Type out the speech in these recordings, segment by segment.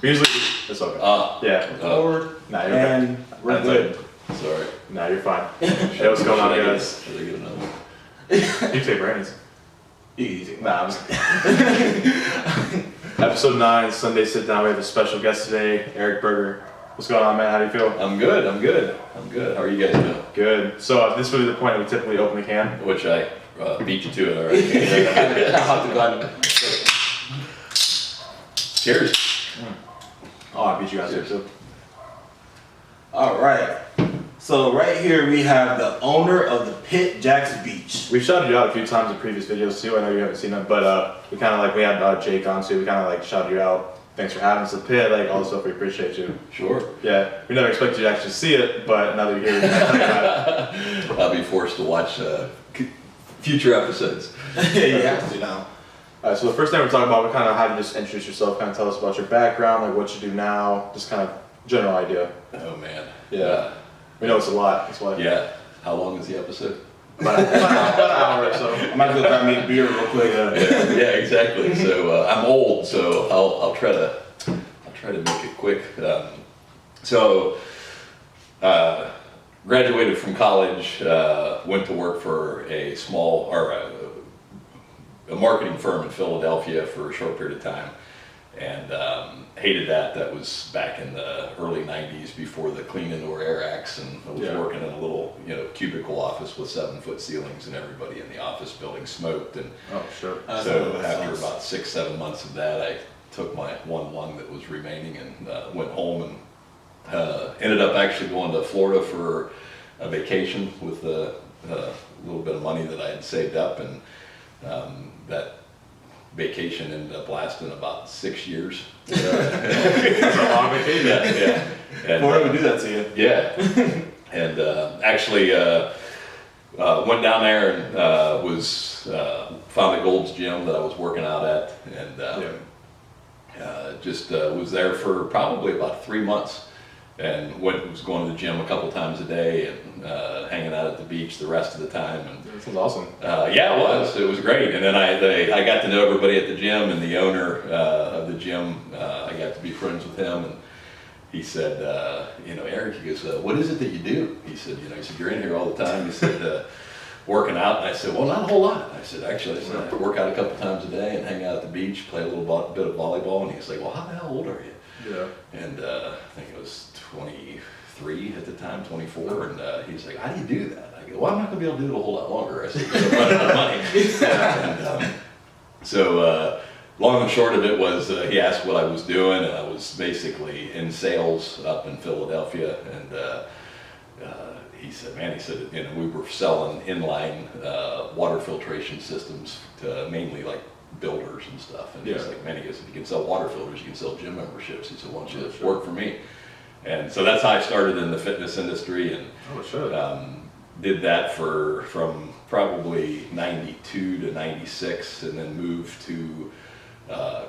Usually, it's okay. Yeah. Forward. Nah, you're and okay. we're good. Sorry. Nah, you're fine. Hey, what's going on, guys? Should I get another one? You take Brandon's. Easy. Nah, I'm just Episode 9, Sunday Sit Down. We have a special guest today, Eric Berger. What's going on, man? How do you feel? I'm good. How are you guys doing? Good. So this would be the point that we typically open the can. Which I beat you to it already. I'll have to go ahead and Cheers. Oh, I beat you guys here too. All right. So right here we have the owner of the Pit Jax Beach. We've shouted you out a few times in previous videos too. I know you haven't seen them, but we kind of we had Jake on too. We kind of shouted you out. Thanks for having us at the Pit. All the stuff. We appreciate you. Sure. Yeah. We never expected you to actually see it, but now that you're here, we can tell you about it. I'll be forced to watch future episodes. Yeah, you have to now. All right. So the first thing we're talking about, we kind of have you just introduce yourself, kind of tell us about your background, what you do now, just kind of general idea. Oh man. Yeah. We know it's a lot. That's why. Yeah. How long is the episode? About an hour or so. I might go grab me a beer real quick. Yeah, exactly. So I'm old, so I'll try to make it quick. Graduated from college, went to work for a marketing firm in Philadelphia for a short period of time, and hated that. That was back in the early '90s, before the Clean Indoor Air Acts, and I was working in a little cubicle office with 7-foot ceilings, and everybody in the office building smoked. And Oh, sure. so after about 6-7 months of that, I took my one lung that was remaining and went home, and ended up actually going to Florida for a vacation with a little bit of money that I had saved up, and that vacation ended up lasting about 6 years. That's a long vacation. Yeah. And, Florida would do that to you. Yeah. And actually went down there and found the Gold's Gym that I was working out at, and was there for probably about 3 months, and was going to the gym a couple times a day, and hanging out at the beach the rest of the time. And That sounds awesome. yeah, it was great. And then I got to know everybody at the gym, and the owner of the gym, I got to be friends with him, and he said, Eric, he goes, what is it that you do? He said, you're in here all the time. He said, working out. And I said, well, not a whole lot. I said, actually, I work out a couple times a day and hang out at the beach, play a little bit of volleyball. And he's like, well, how the hell old are you? Yeah. And I think it was 23 at the time, 24. And he's like, how do you do that? I go, well, I'm not going to be able to do it a whole lot longer. I said, you're running out of money. And, so long and short of it was, he asked what I was doing, and I was basically in sales up in Philadelphia. And he said, we were selling inline water filtration systems to mainly builders and stuff. And he's like, man, he goes, if you can sell water filters, you can sell gym memberships. He said, why don't you work for me? And so that's how I started in the fitness industry, and did that from probably 92 to 96, and then moved to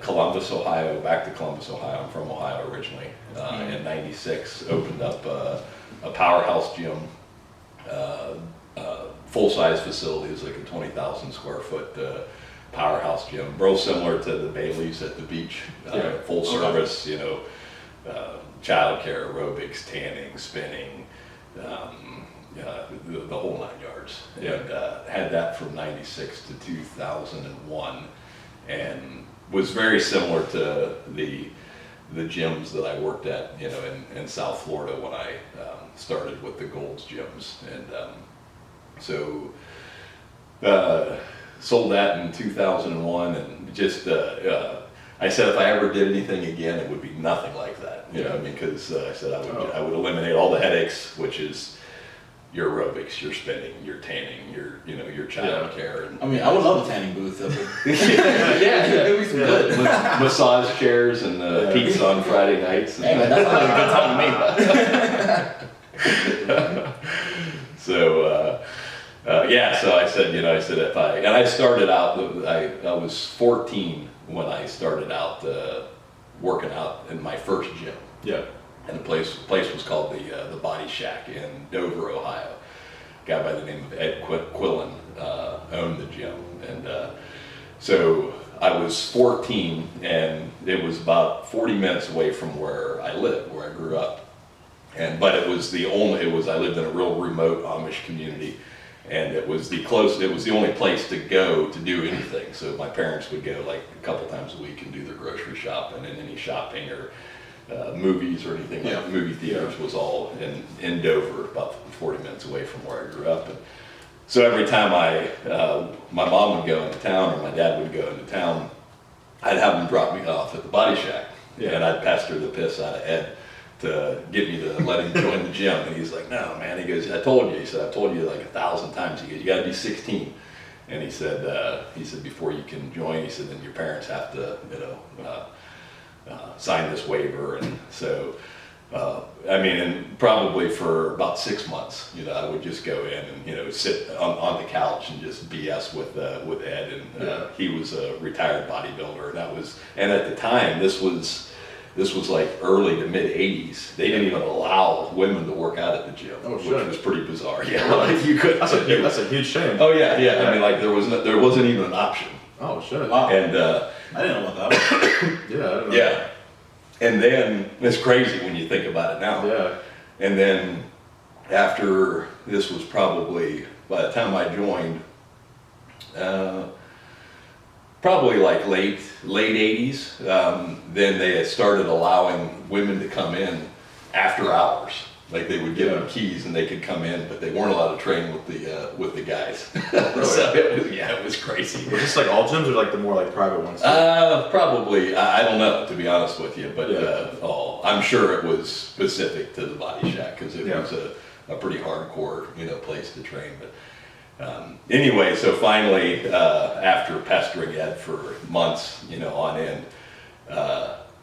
Columbus, Ohio, back to Columbus, Ohio. I'm from Ohio originally. In 96, opened up a powerhouse gym, full-size facility. It was like a 20,000 square foot powerhouse gym, real similar to the Bailey's at the beach. Full service, childcare, aerobics, tanning, spinning, the whole 9 yards. And had that from 96 to 2001, and was very similar to the gyms that I worked at, in South Florida when I started with the Gold's Gyms. And sold that in 2001, and just I said if I ever did anything again, it would be nothing like that. Because I said I would eliminate all the headaches, which is your aerobics, your spinning, your tanning, your child care. And, I mean, I would love a tanning booth. It'd be some good massage chairs and pizza on Friday nights. Hey man, that sounds like a good time to me. So so I said, if I started out, I was 14 when I started out working out in my first gym. Yeah. And the place was called the Body Shack in Dover, Ohio. A guy by the name of Ed Quillen owned the gym, and so I was 14, and it was about 40 minutes away from where I lived, where I grew up. But it was I lived in a real remote Amish community, and it was the only place to go to do anything. So my parents would go like a couple times a week and do their grocery shopping, and any shopping or movies or anything like movie theaters was all in Dover, about 40 minutes away from where I grew up. And so every time my mom would go into town or my dad would go into town, I'd have them drop me off at the Body Shack, and I'd pester the piss out of Ed to get me to let him join the gym. And he's like, no, man. He goes, I told you. He said, I've told you like 1,000 times. He goes, you got to be 16. And he said, before you can join, he said, then your parents have to, sign this waiver. And so, and probably for about 6 months, I would just go in and, sit on the couch and just BS with Ed. And he was a retired bodybuilder. And at the time, this was like early to mid 80s. They didn't even allow women to work out at the gym, which was pretty bizarre. Yeah, like you could. That's a huge shame. Oh yeah. I mean, like there wasn't even an option. Oh shit. Wow. And I didn't know about that. Yeah. I don't know. Yeah. And then it's crazy when you think about it now. Yeah. And then after this was probably by the time I joined, probably like late 80s, then they had started allowing women to come in after hours. Like they would give them keys and they could come in, but they weren't allowed to train with the guys. Really? So it was crazy. Was this like all gyms or like the more like private ones? Probably. I don't know, to be honest with you, but I'm sure it was specific to the Body Shack because it was a pretty hardcore place to train. But anyway, so finally, after pestering Ed for months, on end,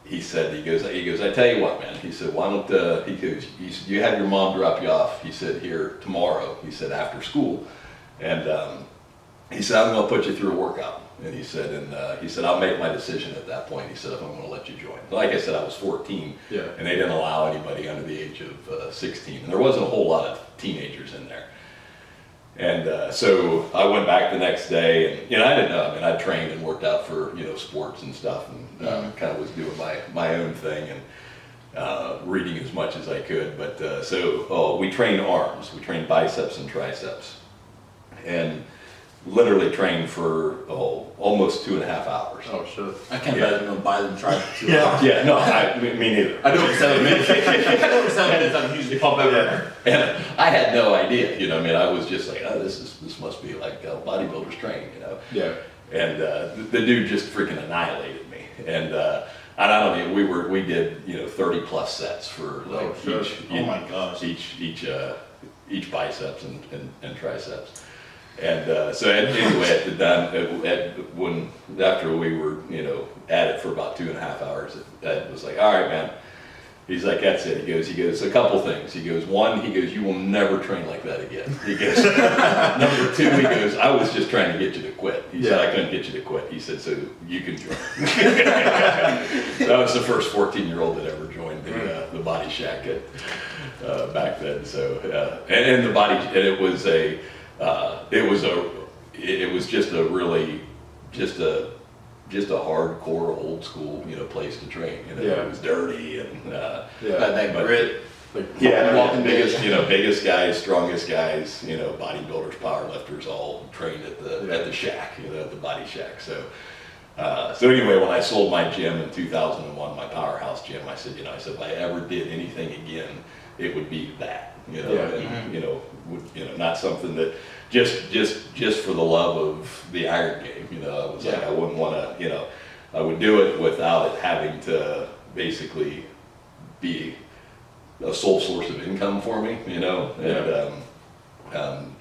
he goes, I tell you what, man. He said, why don't you have your mom drop you off? He said, here tomorrow. He said, after school, and he said, I'm going to put you through a workout. And he said, I'll make my decision at that point. He said, if I'm going to let you join. Like I said, I was 14, and they didn't allow anybody under the age of 16, and there wasn't a whole lot of teenagers in there. And so I went back the next day, and I didn't know. I mean, I trained and worked out for sports and stuff, and kind of was doing my own thing and reading as much as I could. But we trained arms, we trained biceps and triceps, and literally trained for almost 2.5 hours. Oh shit! I can't imagine buy them try to. Yeah, no, me neither. I do it for 7 minutes. I'm usually pump everywhere. And I had no idea, I was just like, oh, this must be like bodybuilders training, Yeah. And the dude just freaking annihilated me. And I don't know, we did 30 plus sets for like each biceps and triceps. And so anyway, at the time, after we were at it for about 2.5 hours, Ed was like, all right, man. He's like, that's it. He goes, a couple things. He goes, one, you will never train like that again. He goes, number two, he goes, I was just trying to get you to quit. He said, I couldn't get you to quit. He said, so you can join. That was the first 14-year-old that ever joined the Body Shack back then. So, and the body, and it was just a hardcore old school place to train. It was dirty and that grit. biggest guys, strongest guys, bodybuilders, powerlifters, all trained at the shack, at the Body Shack. So anyway, when I sold my gym in 2001, my powerhouse gym, I said, if I ever did anything again, it would be that. Not something that just for the love of the iron game. I was like, I wouldn't want to, I would do it without it having to basically be a sole source of income for me, and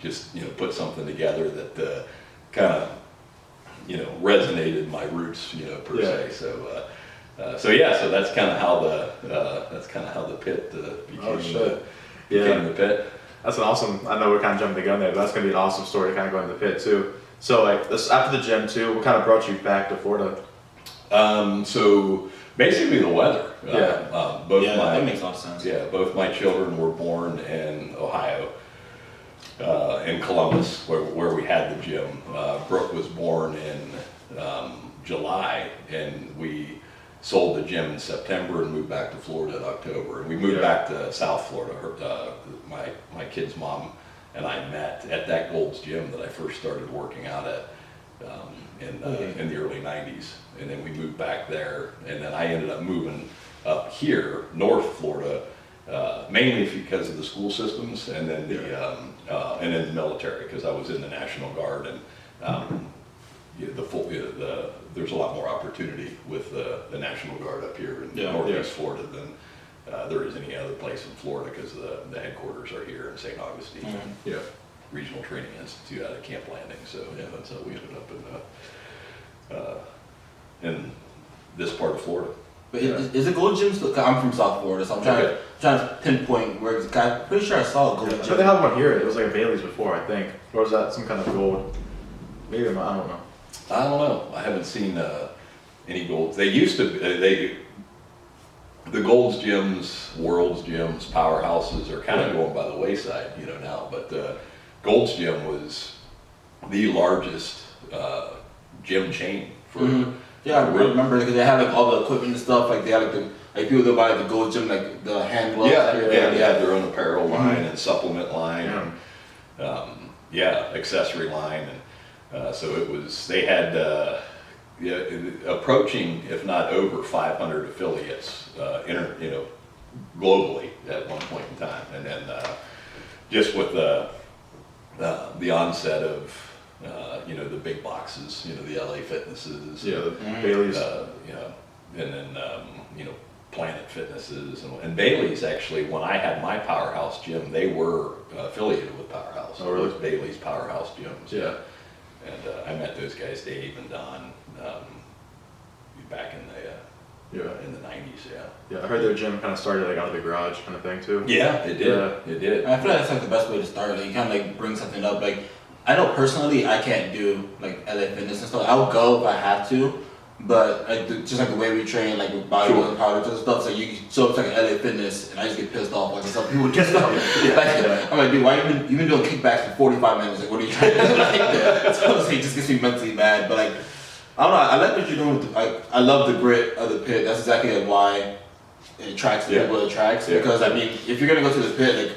just put something together that kind of resonated my roots, per se. So that's kind of how the Pit became the Pit. That's an awesome. I know we're kind of jumping the gun there, but that's gonna be an awesome story to kind of go into the Pit too. So like this after the gym too, what kind of brought you back to Florida? So basically the weather. That makes a lot of sense. Yeah, both my children were born in Ohio, in Columbus, where we had the gym. Brooke was born in July, and we sold the gym in September and moved back to Florida in October. And we moved back to South Florida. My kid's mom and I met at that Gold's Gym that I first started working out at in the early 90s. And then we moved back there, and then I ended up moving up here, North Florida, mainly because of the school systems, and then the military, because I was in the National Guard, and there's a lot more opportunity with the National Guard up here in Northeast Florida than there is any other place in Florida, because the headquarters are here in St. Augustine. Mm-hmm. Yeah. Regional Training Institute out of Camp Landing. So that's how we ended up in this part of Florida. But is it Gold Gym still? I'm from South Florida, so I'm trying to pinpoint where it's. I'm pretty sure I saw a Gold Gym. But they had one here. It was like a Bailey's before, I think. Or was that some kind of gold? Maybe I don't know. I don't know. I haven't seen any golds. They used to. The Gold's Gyms, World's Gyms, powerhouses are kind of going by the wayside, now. But Gold's Gym was the largest gym chain for. Mm-hmm. Yeah, I remember because they had like all the equipment and stuff. Like they had like people that buy the Gold's Gym, like the hand gloves. They had their own apparel line and supplement line and accessory line, and so it was. They had approaching, if not over, 500 affiliates, globally at one point in time, and then just with the onset of. The big boxes, the LA Fitnesses, Bailey's, and then Planet Fitnesses, and Bailey's actually. When I had my Powerhouse Gym, they were affiliated with Powerhouse. Oh, really? It was Bailey's Powerhouse Gyms. Yeah. And I met those guys, Dave and Don, back in the 90s. Yeah, I heard their gym kind of started like out of the garage kind of thing too. Yeah, it did. It did. I feel like that's like the best way to start. Like you kind of like bring something up. Like I know personally, I can't do like LA Fitness and stuff. I'll go if I have to, but just like the way we train, like with bodybuilding, powders and stuff. So you show up to like LA Fitness, and I just get pissed off. Like some people do stuff. I'm like, dude, why you been doing kickbacks for 45 minutes? Like, what are you trying to do? So it just gets me mentally mad. But like, I don't know. I like what you're doing with I love the grit of the pit. That's exactly like why it attracts the people it attracts. Because I mean, if you're gonna go to the pit, like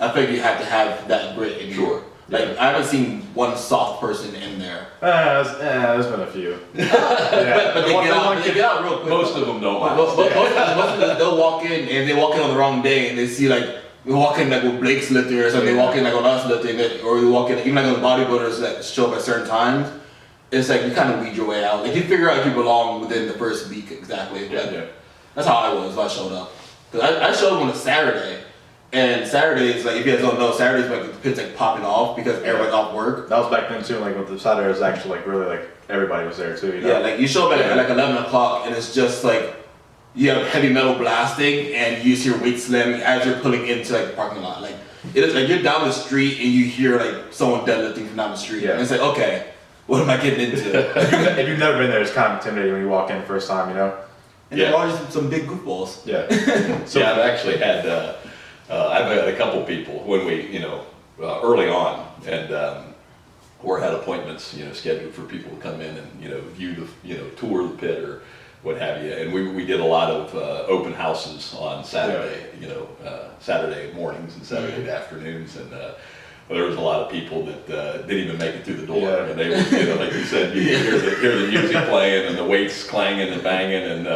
I think you have to have that grit in you. Like I haven't seen one soft person in there. There's been a few. But they get out real quick. Most of them don't. Most of them, they'll walk in and they walk in on the wrong day and they see like we walk in like with Blake's lifting or something. They walk in like on us lifting, or we walk in even like on the bodybuilders that show up at certain times. It's like you kind of weed your way out. Like you figure out if you belong within the first week exactly. That's how I was when I showed up. Cause I showed up on a Saturday. And Saturdays, like if you guys don't know, Saturdays like the pit's like popping off because everyone's off work. That was back then too. Like with the Saturday was actually like really like everybody was there too. Yeah, like you show up at like 11 o'clock and it's just like you have heavy metal blasting and you just hear weight slamming as you're pulling into like the parking lot. Like it is like you're down the street and you hear like someone deadlifting from down the street. And it's like, okay, what am I getting into? If you've never been there, it's kind of intimidating when you walk in the first time, And they're always some big goofballs. Yeah. So I've actually had. I've had a couple people when we, early on, and or had appointments, scheduled for people to come in and, view the, tour the pit or what have you. And we did a lot of open houses on Saturday, Saturday mornings and Saturday afternoons, and there was a lot of people that didn't even make it through the door, and they were, like you said, you hear the music playing and the weights clanging and banging, and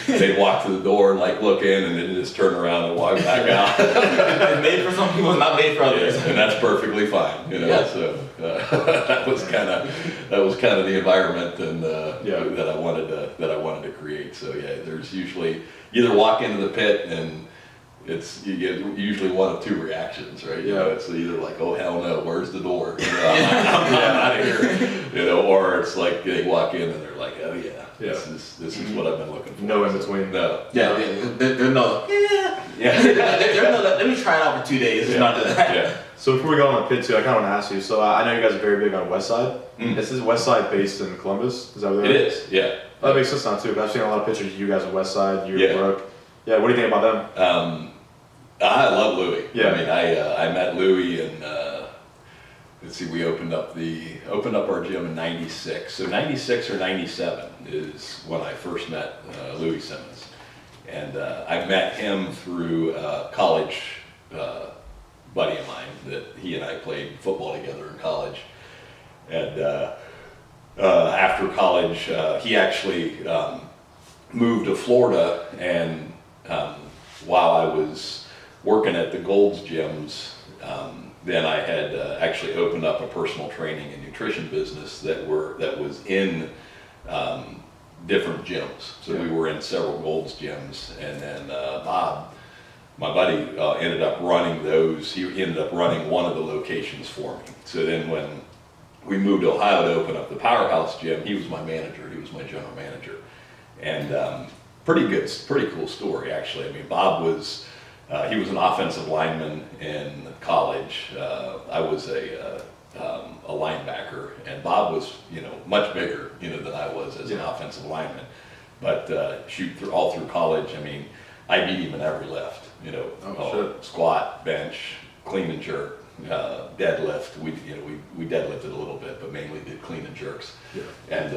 they'd walk to the door and like look in, and then just turn around and walk back out. It's made for some people, it's not made for others, and that's perfectly fine, So that was kind of the environment and that I wanted to create. So there's usually either walk into the pit and you get usually one of two reactions, right? It's either like, oh hell no, where's the door? I'm out of here. Or it's like they walk in and they're like, oh yeah, this is what I've been looking for. No in between. No. There's no. There's no. Let me try it out for 2 days. It's not that. Yeah. So before we go on the pit too, I kind of want to ask you. So I know you guys are very big on West Side. Is this West Side based in Columbus? Is that what it is? Yeah. Oh, that makes sense now too. Because I've seen a lot of pictures of you guys on West Side. You and Brooke. Yeah. What do you think about them? I love Louie. Yeah. I mean, I met Louie let's see, we opened up our gym in '96. So '96 or '97 is when I first met Louis Simmons, and I met him through a college buddy of mine that he and I played football together in college, and after college he actually moved to Florida, and while I was working at the Gold's gyms, then I had actually opened up a personal training and nutrition business that was in different gyms. So we were in several Gold's gyms, and then Bob, my buddy, ended up running those. He ended up running one of the locations for me. So then when we moved to Ohio to open up the Powerhouse gym, he was my manager. He was my general manager, and pretty cool story actually. I mean, Bob was. He was an offensive lineman in college. I was a linebacker, and Bob was, much bigger, than I was as an offensive lineman. But all through college, I mean, I beat him in every lift. Squat, bench, clean and jerk, deadlift. We deadlifted a little bit, but mainly did clean and jerks. Yeah. And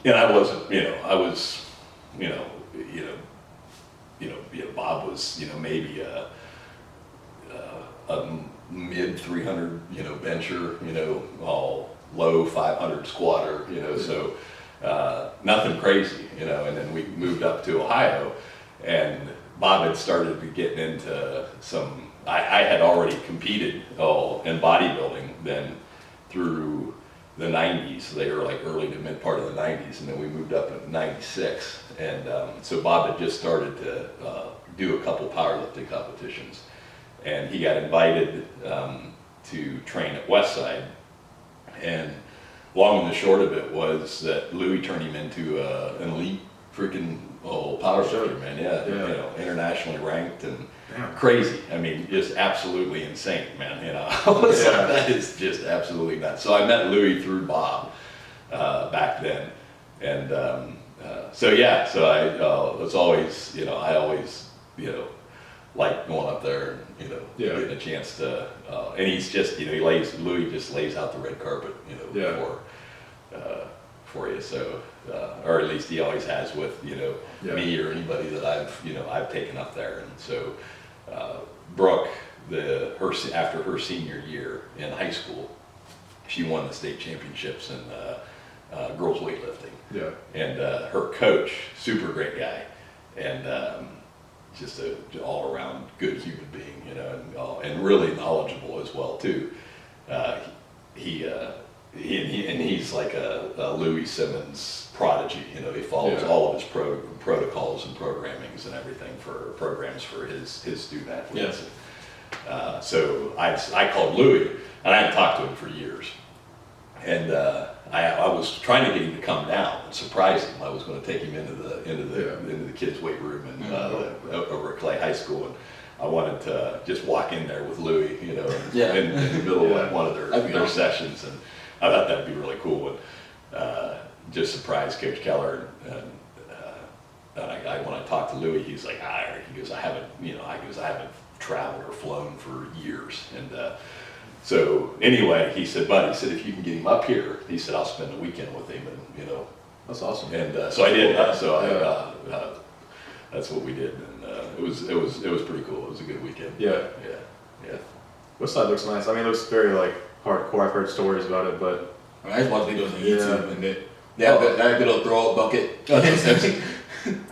and I wasn't, Bob was, maybe a mid 300, bencher, all low 500 squatter, so nothing crazy, and then we moved up to Ohio, and Bob had started to get into some, I had already competed in bodybuilding then through the 90s. They were like early to mid part of the 90s, and then we moved up in '96, and so Bob had just started to do a couple powerlifting competitions, and he got invited to train at Westside, and long and the short of it was that Louis turned him into an elite freaking powerlifter, man. Yeah, internationally ranked and crazy. I mean, just absolutely insane, man. I was like, that is just absolutely nuts. So I met Louis through Bob back then, and so I was always, I always, like going up there and getting a chance to, and he's just, Louis just lays out the red carpet, for you. So, or at least he always has with me or anybody that I've taken up there. And so Brooke, after her senior year in high school, she won the state championships in girls weightlifting. Yeah. And her coach, super great guy, and just an all around good human being, and really knowledgeable as well too. He's like a Louis Simmons prodigy. He follows all of his protocols and programmings and everything for programs for his student athletes. Yeah. So I called Louis, and I hadn't talked to him for years, and I was trying to get him to come down and surprise him. I was going to take him into the kids' weight room and over at Clay High School, and I wanted to just walk in there with Louis, in the middle of like one of their sessions, and I thought that'd be really cool, and just surprise Coach Keller. And when I talked to Louis, he's like, he goes, I haven't traveled or flown for years, and so anyway, he said, "Bud," he said, "if you can get him up here," he said, "I'll spend the weekend with him," and that's awesome. And so I did. That's what we did, and it was pretty cool. It was a good weekend. Yeah. Westside looks nice. I mean, it looks very like hardcore. I've heard stories about it, but I just watch videos on YouTube, and they have that little throw up bucket.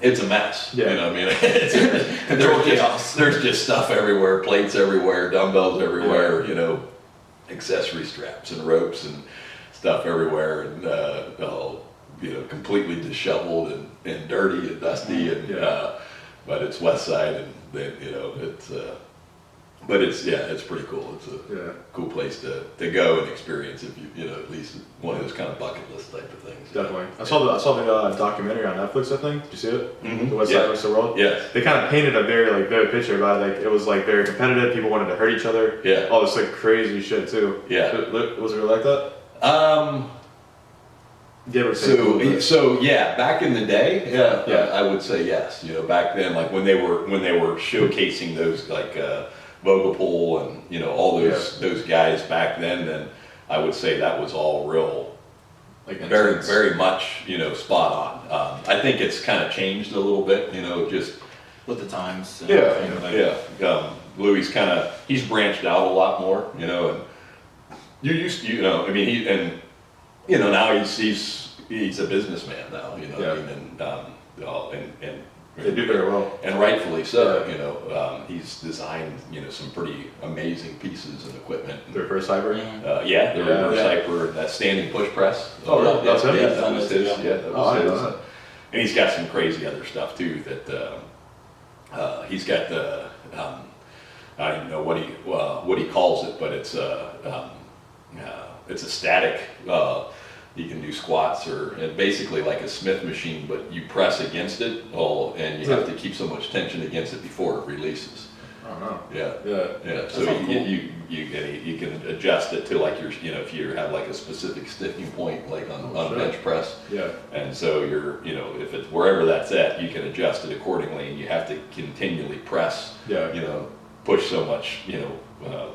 It's a mess. Yeah. I mean, there's just stuff everywhere, plates everywhere, dumbbells everywhere, accessory straps and ropes and stuff everywhere, and completely disheveled and dirty and dusty, and but it's Westside, and it's but it's pretty cool. It's a cool place to go and experience if you at least one of those kind of bucket list type of things. Definitely. I saw the documentary on Netflix, I think. Did you see it? Mm-hmm. The Westside versus the World? Yeah. They kind of painted a very vivid picture about it. Like it was like very competitive, people wanted to hurt each other. Yeah. All this like crazy shit too. Yeah. Was it really like that? So back in the day, I would say yes. Back then, like when they were showcasing those like Vogapol and, you know, all those guys back then I would say that was all real, Like very, very much, you know, spot on. I think it's kind of changed a little bit, you know, just with the times. And everything, like, Louis he's branched out a lot more, you know, and you know, I mean, you know, now he's a businessman now, you know, and they do very well, and rightfully so. You know, he's designed, you know, some pretty amazing pieces and equipment. their first hyper. The reverse hyper, that standing push press. Oh, really? That's him? Yeah, that was his. Yeah, that was I his. know that. And he's got some crazy other stuff too. That he's got the I don't even know what he calls it, but it's a static. You can do squats or basically like a Smith machine, but you press against it and you have to keep so much tension against it before it releases. I don't know. Yeah. So you can adjust it to like you know, if you have like a specific stiffening point, like on bench press. Yeah. And so you know, if it's wherever that's at, you can adjust it accordingly, and you have to continually press. Yeah. You know, push so much, you know,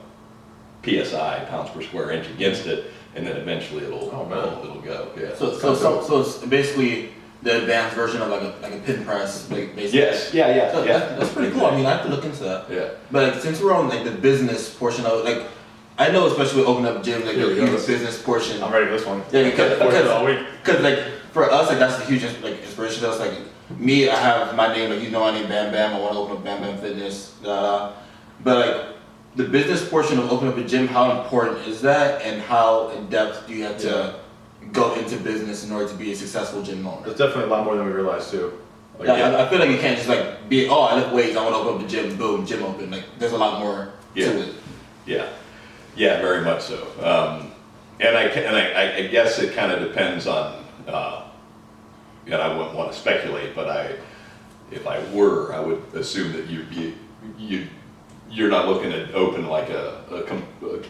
PSI, pounds per square inch against it, and then eventually it'll go. Yeah. So it's basically the advanced version of like a pin press, like basically. Yes. Yeah. So that's pretty cool. I mean, I have to look into that. Yeah. But like, since we're on like the business portion of it, like I know especially with opening up gyms, like Here we go. the business portion. I'm ready for this one. Yeah, All week. because like for us, like that's a huge like inspiration to us. Like me, I have my name, like you know, I name Bam Bam. I want to open up Bam Bam Fitness. But like the business portion of opening up a gym, how important is that, and how in depth do you have to go into business in order to be a successful gym owner? It's definitely a lot more than we realized too. Like, I feel like you can't just like be I lift weights, I want to open up a gym, boom, gym open. Like there's a lot more to it. Yeah, very much so. And I guess it kind of depends on. And I wouldn't want to speculate, but if I were, I would assume that you're not looking to open like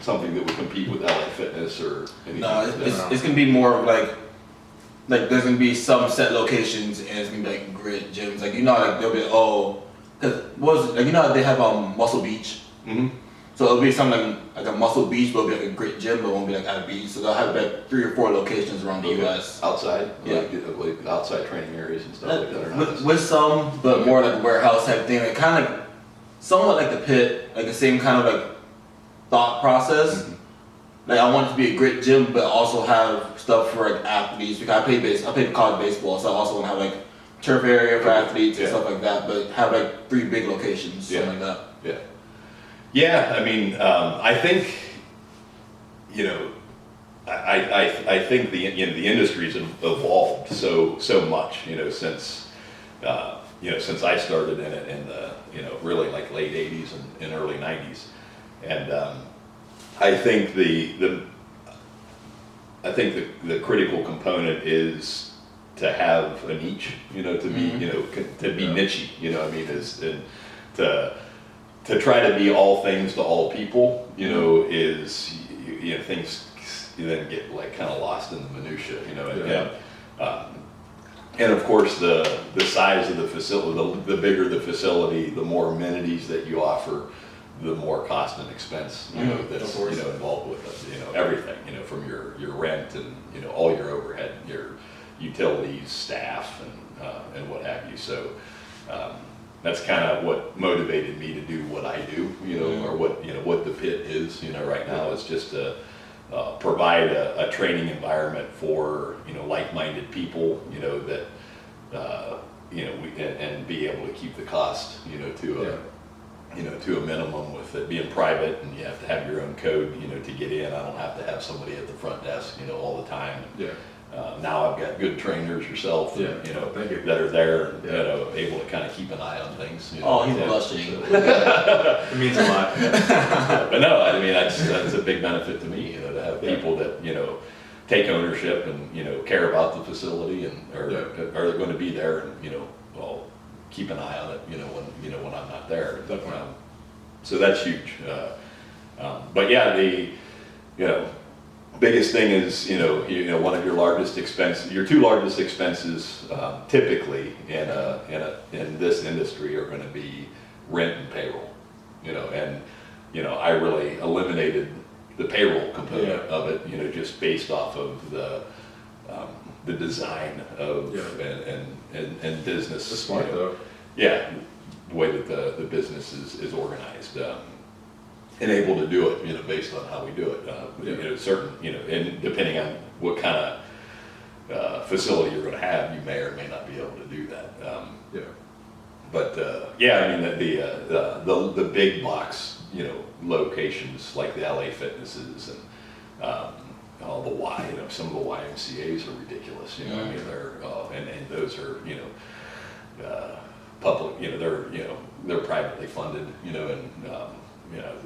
something that would compete with LA Fitness or anything. No, it's gonna be more of like there's gonna be some set locations and it's gonna be like grid gyms. Like you know, like they'll be like you know they have Muscle Beach. Mm-hmm. So it'll be something like a Muscle Beach, but it'll be like a grid gym, but it won't be like at a beach. So they'll have like 3 or 4 locations around the U.S. Outside, Yeah. like outside training areas and stuff like that. Or not? With some, but more like a warehouse type thing. Like kind of like somewhat like the Pit, like the same kind of like thought process. Mm-hmm. Like I want it to be a grit gym, but also have stuff for like athletes. Because I played college baseball, so I also want to have like turf area for athletes and stuff like that. But have like 3 big locations, something like that. Yeah. Yeah, I mean, I think, you know, I think the industry's evolved so much, you know, since I started in it in the, you know, really like late 80s and early 90s. And I think the critical component is to have a niche, you know, to be, you know, to be niche, you know, I mean, to try to be all things to all people, you know, is, you know, things you then get like kind of lost in the minutia, you know, and of course the size of the facility, the bigger the facility, the more amenities that you offer, the more cost and expense, you know, that's, you know, involved with it, you know, everything, you know, from your rent and, you know, all your overhead, your utilities, staff, and what have you. So that's kind of what motivated me to do what I do, you know, or what the Pit is, you know, right now is just to provide a training environment for, you know, like-minded people, you know, that, you know, and be able to keep the cost, you know, to a minimum with it being private, and you have to have your own code, you know, to get in. I don't have to have somebody at the front desk, you know, all the time. Yeah. Now I've got good trainers yourself, you know, that are there, you know, able to kind of keep an eye on things. You know, Oh, he's blushing. It means a lot. But no, I mean, that's a big benefit to me, you know, to have people that, you know, take ownership and, you know, care about the facility and are going to be there and, you know, well, keep an eye on it, you know, when I'm not there. So that's huge. But yeah, biggest thing is, you know, one of your largest expenses, your 2 largest expenses, typically in this industry are going to be rent and payroll, you know, and I really eliminated the payroll component Yeah. of it, just based off of the design of and business. It's smart though. Yeah, the way that the business is organized, and able to do it, based on how we do it. Certain, and depending on what kind of facility you're going to have, you may or may not be able to do that. But I mean the big box, locations like the LA Fitnesses and all the some of the YMCA's are ridiculous. I mean they're and those are public. They're privately funded. And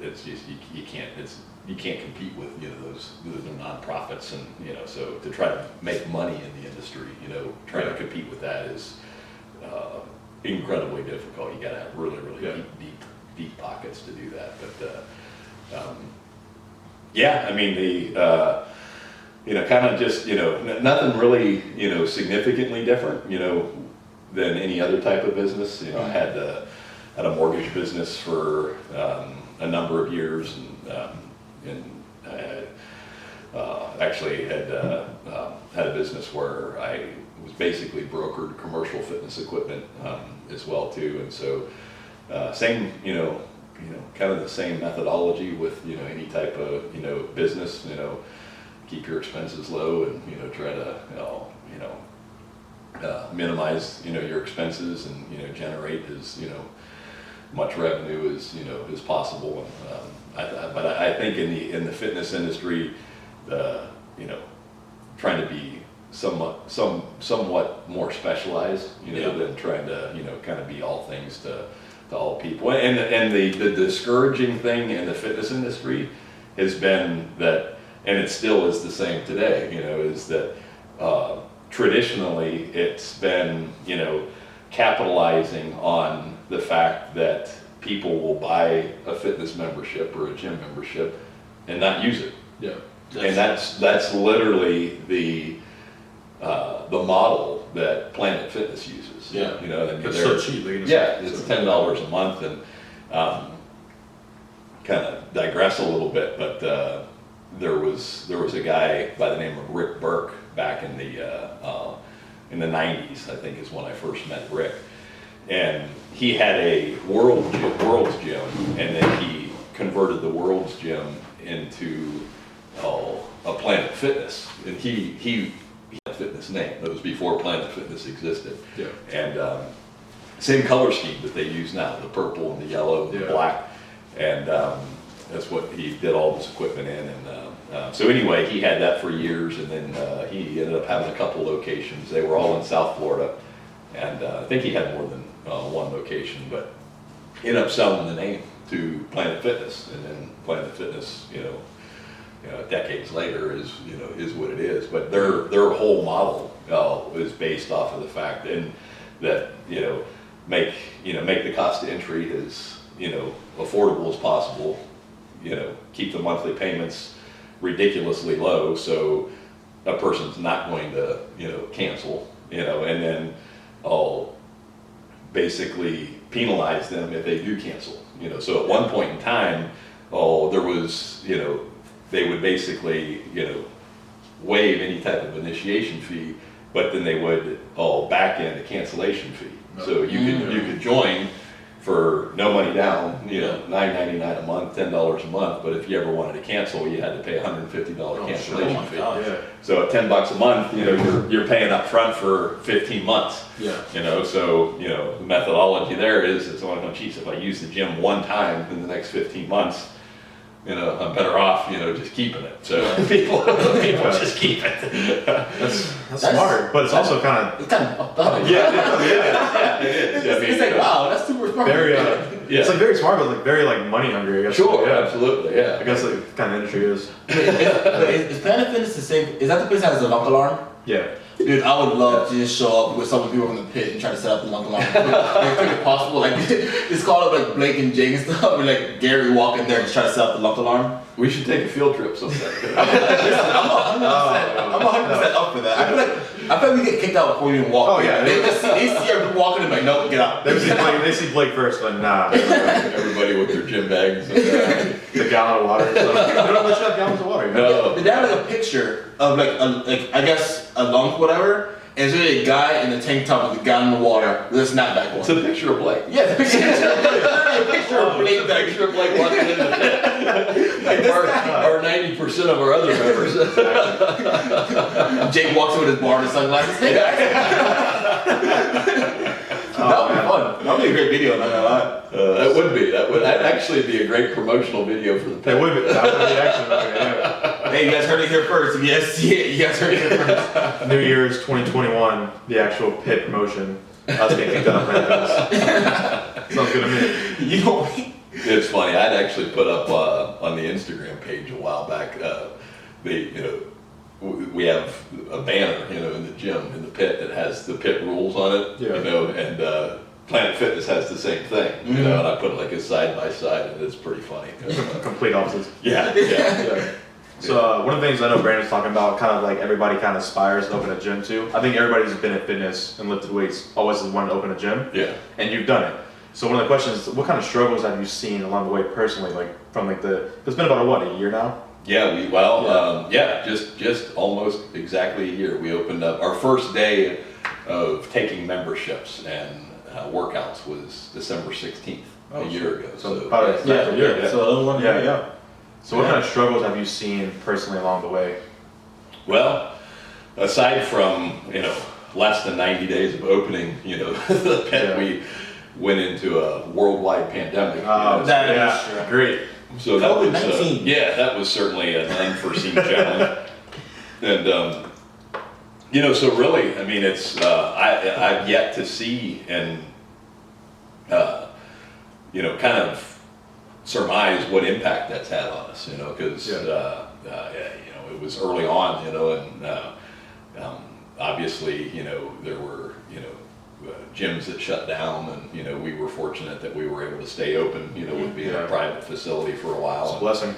it's just you can't compete with those nonprofits, and so to try to make money in the industry, trying to compete with that is incredibly difficult. You got to have really deep pockets to do that. But I mean kind of just nothing really significantly different than any other type of business. I had a mortgage business for a number of years, and I actually had a business where I was basically brokered commercial fitness equipment as well too, and so same kind of the same methodology with any type of business. Keep your expenses low and try to minimize your expenses and generate as much revenue as possible. And but I think in the fitness industry, trying to be somewhat more specialized, than trying to kind of be all things to all people. And the discouraging thing in the fitness industry has been that, and it still is the same today, is that traditionally it's been capitalizing on the fact that people will buy a fitness membership or a gym membership and not use it. Yeah. And that's literally the model that Planet Fitness uses. Yeah. And It's so cheap. it's $10 a month, and kind of digress a little bit, but there was a guy by the name of Eric Berger back in the 90s, I think is when I first met Rick. And he had a World's Gym, and then he converted the World's Gym into a Planet Fitness. And he had a fitness name. That was before Planet Fitness existed. Yeah. And same color scheme that they use now, the purple and the yellow and the black. And that's what he did all this equipment in. And so anyway, he had that for years, and then he ended up having a couple locations. They were all in South Florida. And I think he had more than one location, but ended up selling the name to Planet Fitness, and then Planet Fitness, decades later is what it is. But their whole model is based off of the fact that make the cost of entry as affordable as possible. Keep the monthly payments ridiculously low, so a person's not going to cancel. And then I'll basically penalize them if they do cancel. So at one point in time, there was, they would basically, waive any type of initiation fee, but then they would back in a cancellation fee. So you could join for no money down, $9.99 a month, $10 a month. But if you ever wanted to cancel, you had to pay $150 cancellation fee. Yeah. So at $10 a month, you're paying up front for 15 months. Yeah. So the methodology there is it's only, geez, if I use the gym one time in the next 15 months, I'm better off, just keeping it. So people just keep it. That's smart, but it's also kind of It's kind of fucked up. Yeah, it is. It's like, wow, that's super smart. very it's like very smart, but like very like money hungry, I guess. Sure, Yeah. absolutely, yeah. I guess like kind of industry is. Is Planet Fitness the same? Is that the place that has the lock alarm? Yeah. Dude, I would love to just show up with some of the people from the pit and try to set up the lock alarm. If possible, like it's called like Blake and Jake and stuff, and like Gary walk in there and just try to set up the lock alarm. We should take a field trip sometime. I'm 100% up for that. I feel like we get kicked out before we even walk. Oh, yeah. They see everyone walking and like, nope, get out. They see Blake first, but nah. Everybody with their gym bags. And, a gallon of water. So they don't let you have gallons of water. You know? No. They have like a picture of like I guess a lump, whatever. And it's really a guy in a tank top with a gallon of water with a snapback on. It's a picture of Blake. Yeah, the picture. A picture of Blake. It's a picture of Blake walking in the pit. Like our 90% of our other members. Jake walks in with his bar and sunglasses. Hey guys. That would be fun. That would be a great video, not gonna lie. That would be. That'd actually be a great promotional video for the pit. It would be. That would be actually. Yeah. Hey, you guys heard it here first. If you guys see it, you guys heard it here first. New Year's 2021, the actual pit promotion. Us getting kicked out of Planet Sounds good to me. You know, It's funny. I'd actually put up on the Instagram page a while back. We have a banner, in the gym in the pit that has the pit rules on it. Yeah. And Planet Fitness has the same thing. And I put like a side by side, and it's pretty funny. Complete opposites. Yeah. So one of the things I know Brandon's talking about, kind of like everybody kind of aspires to open a gym too. I think everybody who's been in fitness and lifted weights always has wanted to open a gym. Yeah. And you've done it. So one of the questions is, what kind of struggles have you seen along the way personally, like from like it's been about a year now? Yeah, just almost exactly a year. We opened up our first day of taking memberships and workouts was December 16th, a year ago. So about a yeah. year. So a little one. Yeah. So what kind of struggles have you seen personally along the way? Well, aside from, less than 90 days of opening, the pit, we went into a worldwide pandemic. That is true. Great. So that was, COVID-19. that was certainly an unforeseen challenge. And, so really, I mean, it's, I've yet to see and, kind of surmise what impact that's had on us, because, it was early on, and obviously, there were, gyms that shut down, and we were fortunate that we were able to stay open, with being a private facility for a while. It's a blessing.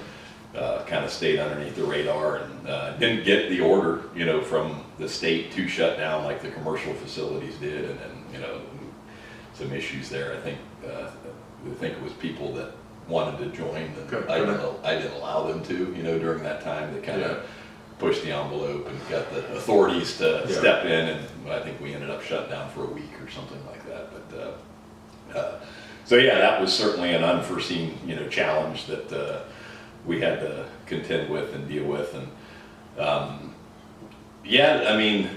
Kind of stayed underneath the radar and didn't get the order, from the state to shut down like the commercial facilities did, and then some issues there. I think it was people that wanted to join, and I didn't allow them to, during that time. They kind of pushed the envelope and got the authorities to step in, and I think we ended up shut down for a week or something like that. But that was certainly an unforeseen challenge that we had to contend with and deal with, and I mean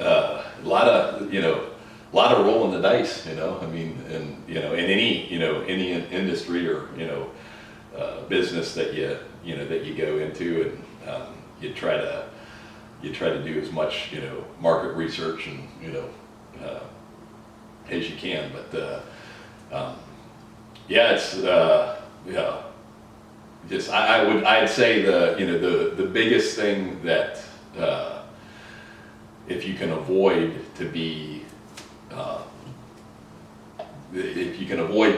a lot of rolling the dice, I mean, and in any industry or business that you go into, and you try to do as much market research and as you can, but it's I'd say the biggest thing that if you can avoid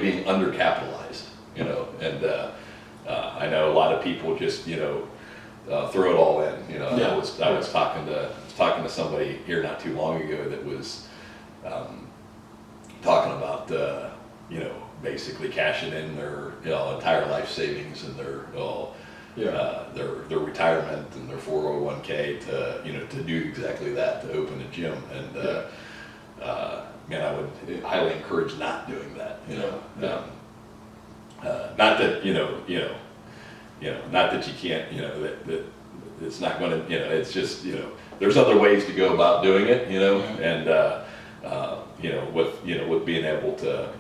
being undercapitalized, and I know a lot of people just throw it all in. I was talking to somebody here not too long ago that was talking about basically cashing in their entire life savings and their retirement and their 401k to do exactly that, to open a gym. And I would highly encourage not doing that. Not that not that you can't, that it's not going to, it's just, there's other ways to go about doing it, and with being able to,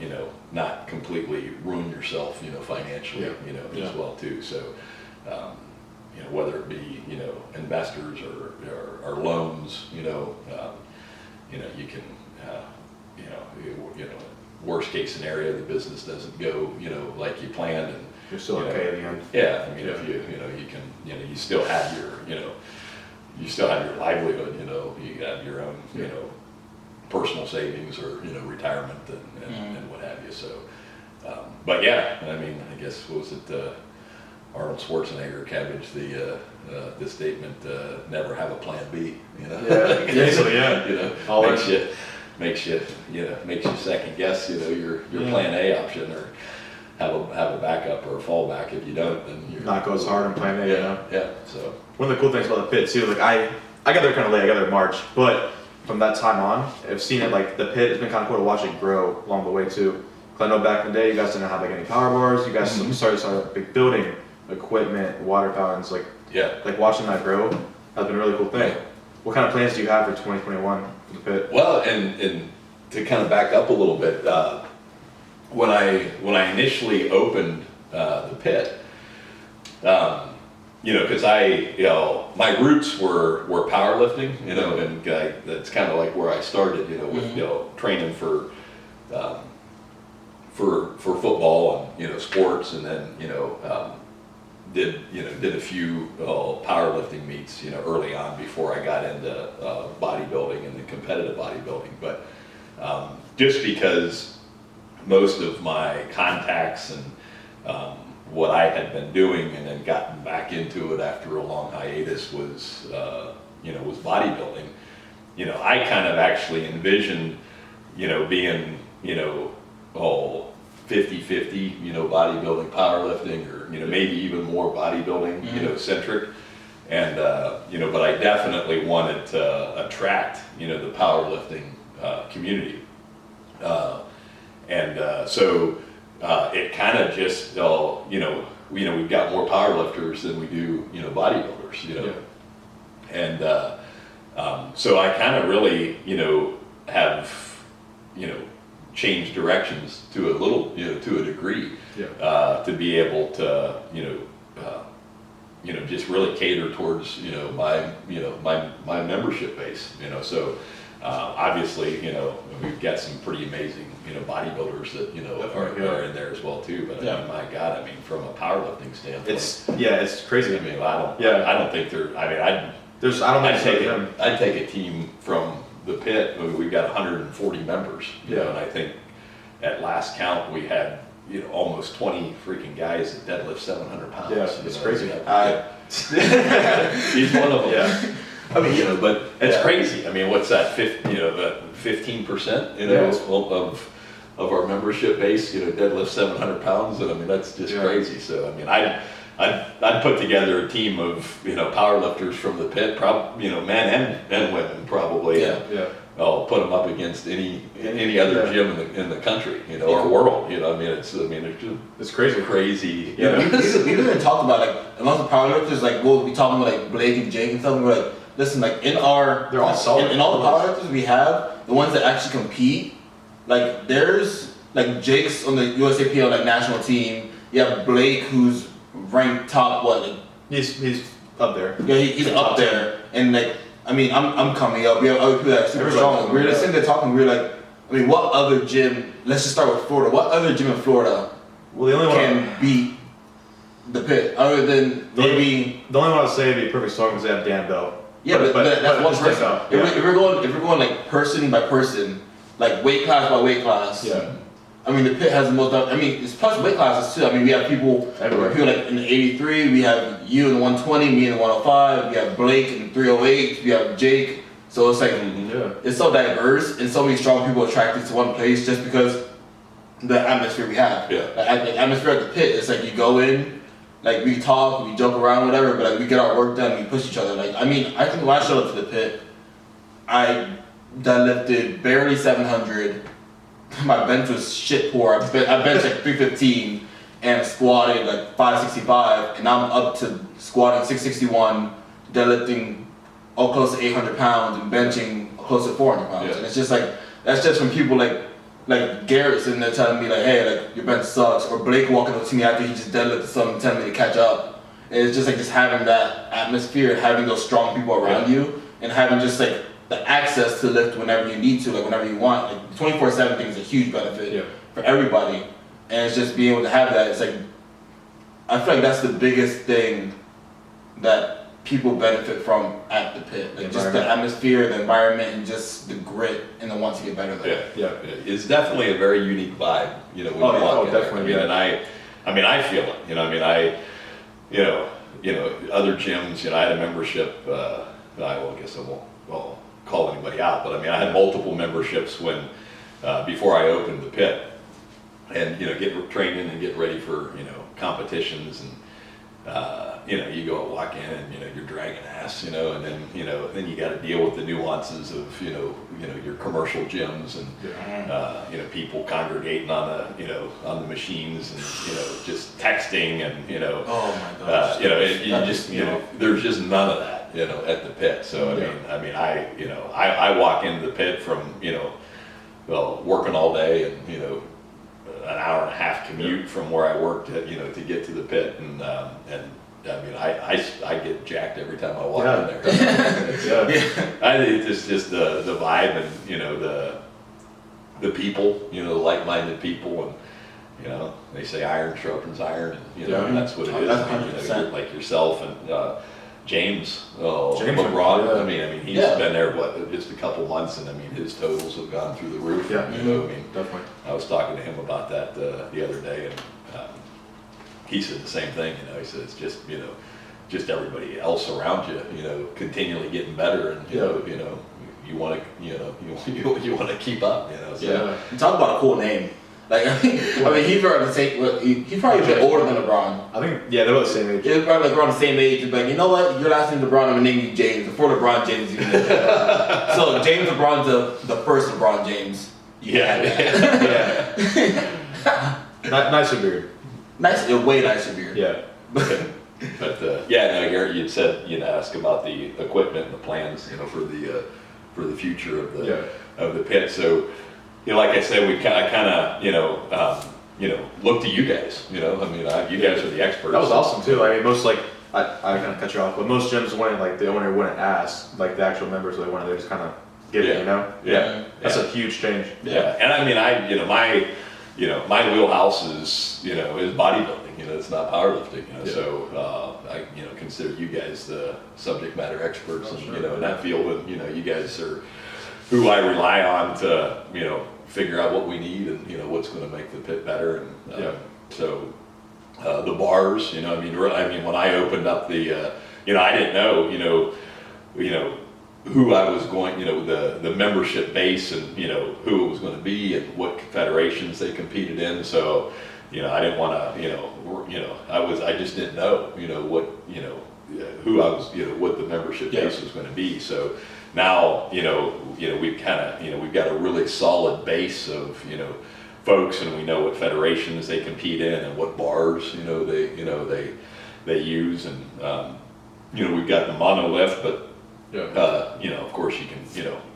not completely ruin yourself, financially, as well too. So, whether it be, investors or loans, you can, worst case scenario, the business doesn't go, like you planned, and You're still okay at the end. yeah, I mean, if you can, you still have your, you still have your livelihood, you have your own, personal savings or, retirement and what have you. So, but yeah, I mean, I guess, what was it, Arnold Schwarzenegger cabbage, the statement, never have a plan B, Yeah, basically, yeah. makes you second guess, your plan A option, or, have a backup or a fallback. If you don't, then you're Not go as hard and plan A, you know? Yeah. So One of the cool things about the pit too, like I got there kind of late, I got there in March, but from that time on, I've seen it, like the pit, it's been kind of cool to watch it grow along the way too. Cause I know back in the day, you guys didn't have like any power bars, you guys started a big building, equipment, water fountains, like watching that grow has been a really cool thing. Yeah. What kind of plans do you have for 2021 for the pit? Well, and to kind of back up a little bit, when I initially opened the pit, because my roots were powerlifting, and that's kind of like where I started, with training for football and sports, and then did a few powerlifting meets early on before I got into bodybuilding and the competitive bodybuilding, but just because most of my contacts and what I had been doing and then gotten back into it after a long hiatus was bodybuilding. I kind of actually envisioned being 50-50, bodybuilding, powerlifting, or maybe even more bodybuilding centric, and but I definitely wanted to attract the powerlifting community, so it kind of just we've got more powerlifters than we do bodybuilders, and so I kind of really have changed directions to a little to a degree, to be able to just really cater towards my membership base, so obviously we've got some pretty amazing bodybuilders that are in there as well too, but I mean, my God, from a powerlifting standpoint, it's crazy. I mean, I don't think they're, I'd take a team from the pit. We've got 140 members, and I think at last count we had almost 20 freaking guys that deadlift 700 pounds. Yeah, it's crazy. He's one of them. Yeah. I mean, but it's crazy. I mean, what's that? 15%, of our membership base, deadlift 700 pounds, and I mean that's just crazy. So I mean, I'd put together a team of powerlifters from the pit, men and women probably. I'll put them up against any other gym in the country, or world. It's crazy. We even talked about like amongst the powerlifters, like we'll be talking about like Blake and Jake and stuff. And we're like, listen, like they're all solid. In all the powerlifters we have, the ones that actually compete, like there's like Jake's on the USAPL like national team. You have Blake who's ranked top he's up there. Yeah, he's up there, and like. I mean, I'm coming up. We have other people that are super strong. We're just sitting there talking. We're like, I mean, what other gym? Let's just start with Florida. What other gym in Florida can beat the pit? Other than maybe the only one I'll say would be Perfect Storm because they have Dan Bell. Yeah, but that's one person. If we're going like person by person, like weight class by weight class. Yeah. I mean, the pit has the most. I mean, it's plus weight classes too. I mean, we have people everywhere. People like in the 83. We have you in the 120. Me in the 105. We have Blake in the 308. We have Jake. So it's like it's so diverse and so many strong people attracted to one place just because the atmosphere we have. Yeah. The atmosphere at the pit. It's like you go in, like we talk, we joke around, whatever. But like we get our work done. We push each other. Like I mean, I think when I showed up to the pit, I deadlifted barely 700. My bench was shit poor. I benched like 315 and squatted like 565, and now I'm up to squatting 661, deadlifting close to 800 pounds and benching close to 400 pounds. Yeah. And it's just like that's just from people like Garret sitting there telling me like, hey, like your bench sucks, or Blake walking up to me after he just deadlifted something, telling me to catch up. And it's just like just having that atmosphere and having those strong people around you, and having just like the access to lift whenever you need to, like whenever you want. Like 24/7 thing is a huge benefit for everybody, and it's just being able to have that. It's like I feel like that's the biggest thing that people benefit from at the pit, like just the atmosphere, the environment, and just the grit and the want to get better there. Yeah. It's definitely a very unique vibe, when you walk in definitely. there. I feel it. Other gyms. I had a membership. I guess I won't call anybody out, but I had multiple memberships when before I opened the pit, and get training and get ready for competitions, and you go and walk in and you're dragging ass, and then then you got to deal with the nuances of your commercial gyms and people congregating on the machines and just texting and Oh my gosh. there's just none of that at the pit. So I walk into the pit from working all day and an hour and a half commute from where I worked to get to the pit, and I get jacked every time I walk in there. I think it's just the vibe and the people, the like-minded people, and they say iron sharpens iron, and and that's what it is. That's 100%. Like yourself and James James, LeBron. yeah. I mean he's been there just a couple months, and his totals have gone through the roof. Yeah. Definitely. I was talking to him about that the other day, and he said the same thing. He said it's just just everybody else around you, continually getting better, and you want to you want to keep up. So. You talk about a cool name. Like he's around the same. He's probably a bit older than LeBron. I think they're about the same age. He's probably like around the same age. But you know what? Your last name's LeBron. I'm gonna name you James before LeBron James even. So James LeBron's the first LeBron James. Yeah. Nicer beard. Nice, way nicer beard. Yeah. But Garrett, you'd said ask about the equipment and the plans, for the future of the pit. So, like I said, we kind of look to you guys. You guys are the experts. That was awesome too. I mean, most I kind of cut you off, but most gyms wouldn't the owner wouldn't ask the actual members. They wanted to just kind of give it. That's a huge change. Yeah, and I mean my wheelhouse is bodybuilding. It's not powerlifting. So I consider you guys the subject matter experts, in that field, and you guys are who I rely on to figure out what we need and what's going to make the pit better. And so the bars, when I opened up the I didn't know who I was going, the membership base, and who it was going to be and what federations they competed in. So I didn't want to I just didn't know what who I was what the membership base was going to be. So now we've kind of we've got a really solid base of folks, and we know what federations they compete in and what bars they use, and we've got the monolift, but of course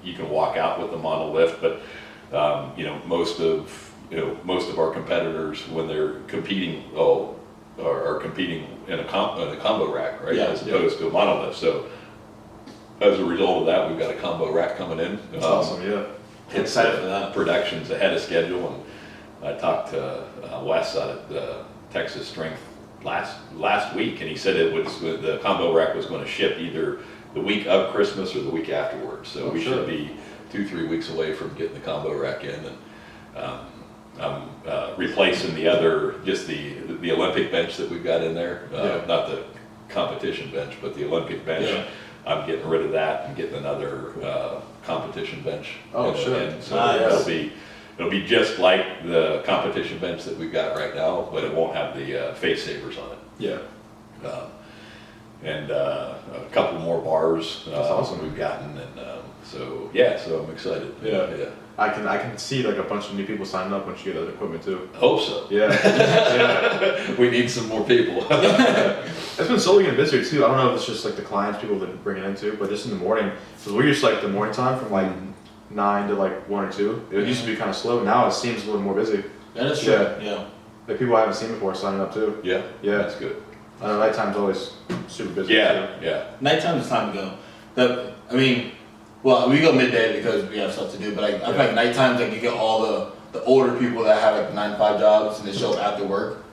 you can walk out with the monolift, but most of our competitors, when they're competing, are competing in a combo rack, right? As opposed to a monolift. So as a result of that, we've got a combo rack coming in. That's awesome. Yeah. It's production's ahead of schedule, and I talked to Wes out at Texas Strength last week, and he said the combo rack was going to ship either the week of Christmas or the week afterwards. So we should be 2-3 weeks away from getting the combo rack in, and I'm replacing the Olympic bench that we've got in there, not the competition bench, but the Olympic bench. Yeah. I'm getting rid of that and getting another competition bench. Oh, sure. In. So it'll be just like the competition bench that we've got right now, but it won't have the face savers on it. Yeah. And a couple more bars. That's awesome. We've gotten, and so I'm excited. Yeah. I can see a bunch of new people signing up once you get that equipment too. Hope so. Yeah. We need some more people. It's been slowly getting busier too. I don't know if it's just the clients people that bring it into, but just in the morning. So we're used to the morning time from 9 to 1 or 2. It used to be kind of slow. Now it seems a little more busy. That is true. Yeah. People I haven't seen before signing up too. Yeah. That's good. I know nighttime's always super busy. Yeah. Nighttime is time to go. We go midday because we have stuff to do, but I feel like nighttime's you get all the older people that have 9-to-5 jobs and they show up after work,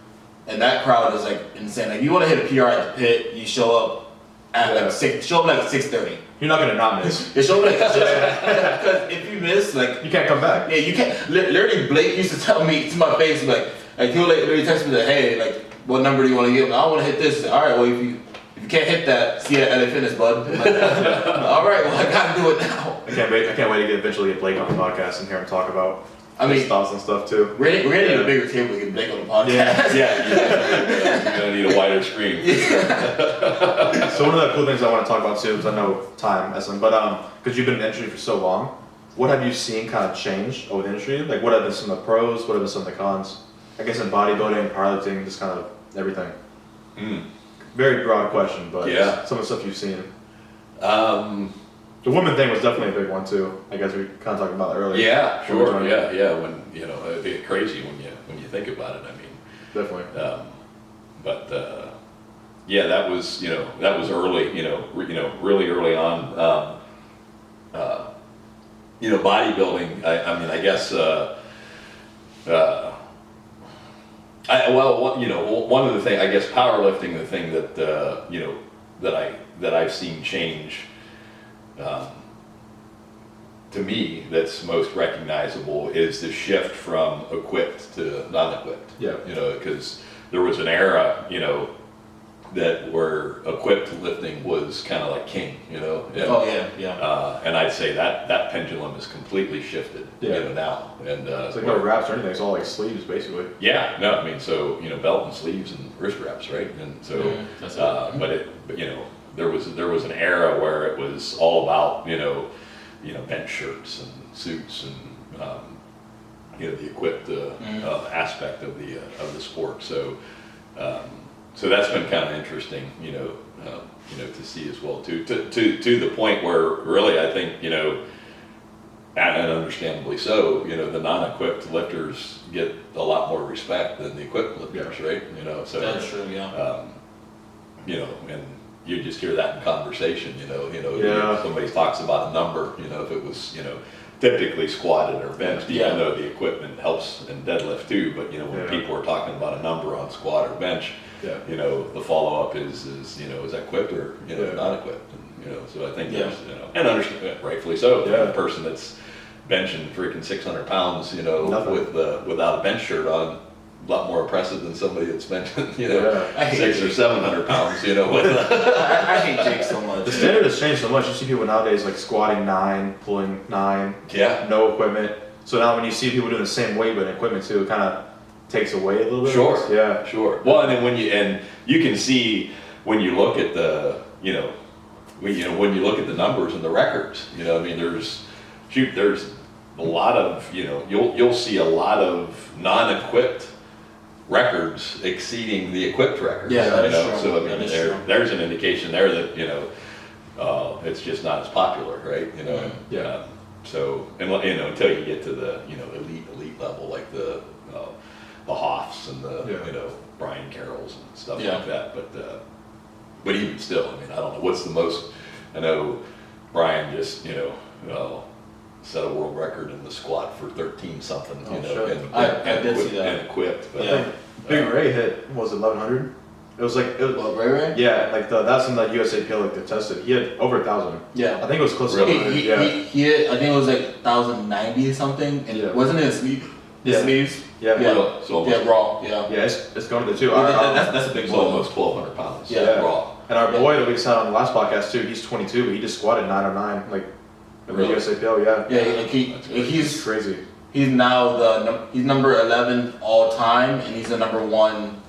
and that crowd is insane. You want to hit a PR at the pit, you show up at 6:30. You're not gonna not miss. You show up because if you miss, you can't come back. Yeah, you can't. Literally, Blake used to tell me to my face, he'll literally text me hey, what number do you want to give? I want to hit this. All right, well if you can't hit that, see you at LA Fitness, bud. All right, well I gotta do it now. I can't wait to eventually get Blake on the podcast and hear him talk about I mean, his thoughts and stuff too. we're gonna need a bigger table to get Blake on the podcast. You're gonna need a wider screen. So one of the cool things I want to talk about too, because I know time, Essen, but because you've been in the industry for so long, what have you seen kind of change over the industry? Like, what have been some of the pros? What have been some of the cons? I guess in bodybuilding, powerlifting, just kind of everything. Very broad question, but some of the stuff you've seen. The woman thing was definitely a big one too. I guess we kind of talked about it earlier. Yeah, sure. Yeah. When it'd be crazy when you think about it. I mean, definitely. That was early. Really early on. Bodybuilding. I mean, I guess. One of the things, I guess, powerlifting. The thing that I've seen change. To me, that's most recognizable is the shift from equipped to non-equipped. Yeah. Because there was an era, that where equipped lifting was kind of like king, And, and I'd say that pendulum is completely shifted, now. And it's like no wraps or anything. It's all like sleeves, basically. Yeah. No, I mean, so belt and sleeves and wrist wraps, right? And so, there was an era where it was all about bench shirts and suits and the equipped aspect of the sport. So that's been kind of interesting, to see as well too. To the point where really I think and understandably so, the non-equipped lifters get a lot more respect than the equipped lifters, right? So that's true. and you just hear that in conversation, somebody talks about a number, if it was, typically squatted or benched, even though the equipment helps in deadlift too, but when people are talking about a number on squat or bench, the follow-up is is that equipped or, not equipped, and, so I think there's, and understand, rightfully so, the person that's benching freaking 600 pounds, without a bench shirt on, a lot more impressive than somebody that's benching, 600 or 700 pounds, with I hate Jake so much. The standard has changed so much. You see people nowadays like squatting 9, pulling 9, no equipment. So now when you see people doing the same weight but equipment too, it kind of takes away a little bit. Sure. Yeah. Sure. Well, and then you can see when you look at the, when you look at the numbers and the records, there's a lot of, you'll see a lot of non-equipped records exceeding the equipped records. Yeah, that is true. So I mean, there's an indication there that it's just not as popular, right? So until you get to the elite level, like the Hoffs and the Brian Carrolls and stuff like that. But even still, I mean, I don't know what's the most. I know Brian just set a world record in the squat for 13 something, I did see that. And equipped. But, I think Big Ray hit, what was it, 1100? It was like, Ray? Yeah, like that's in the USAPL like they tested. He had over 1,000. Yeah. I think it was close to Really? 1,100. He hit, I think it was like 1,090 something, and wasn't it sleeves? Yeah. So raw. Yeah. Yeah, it's going to the two. That's a big it's blow. almost 1,200 pounds. Yeah. Raw. And our boy that we saw on the last podcast too, he's 22, but he just squatted 909, like in the USAPL. Like he's crazy. He's now he's number 11 all time, and he's the number 1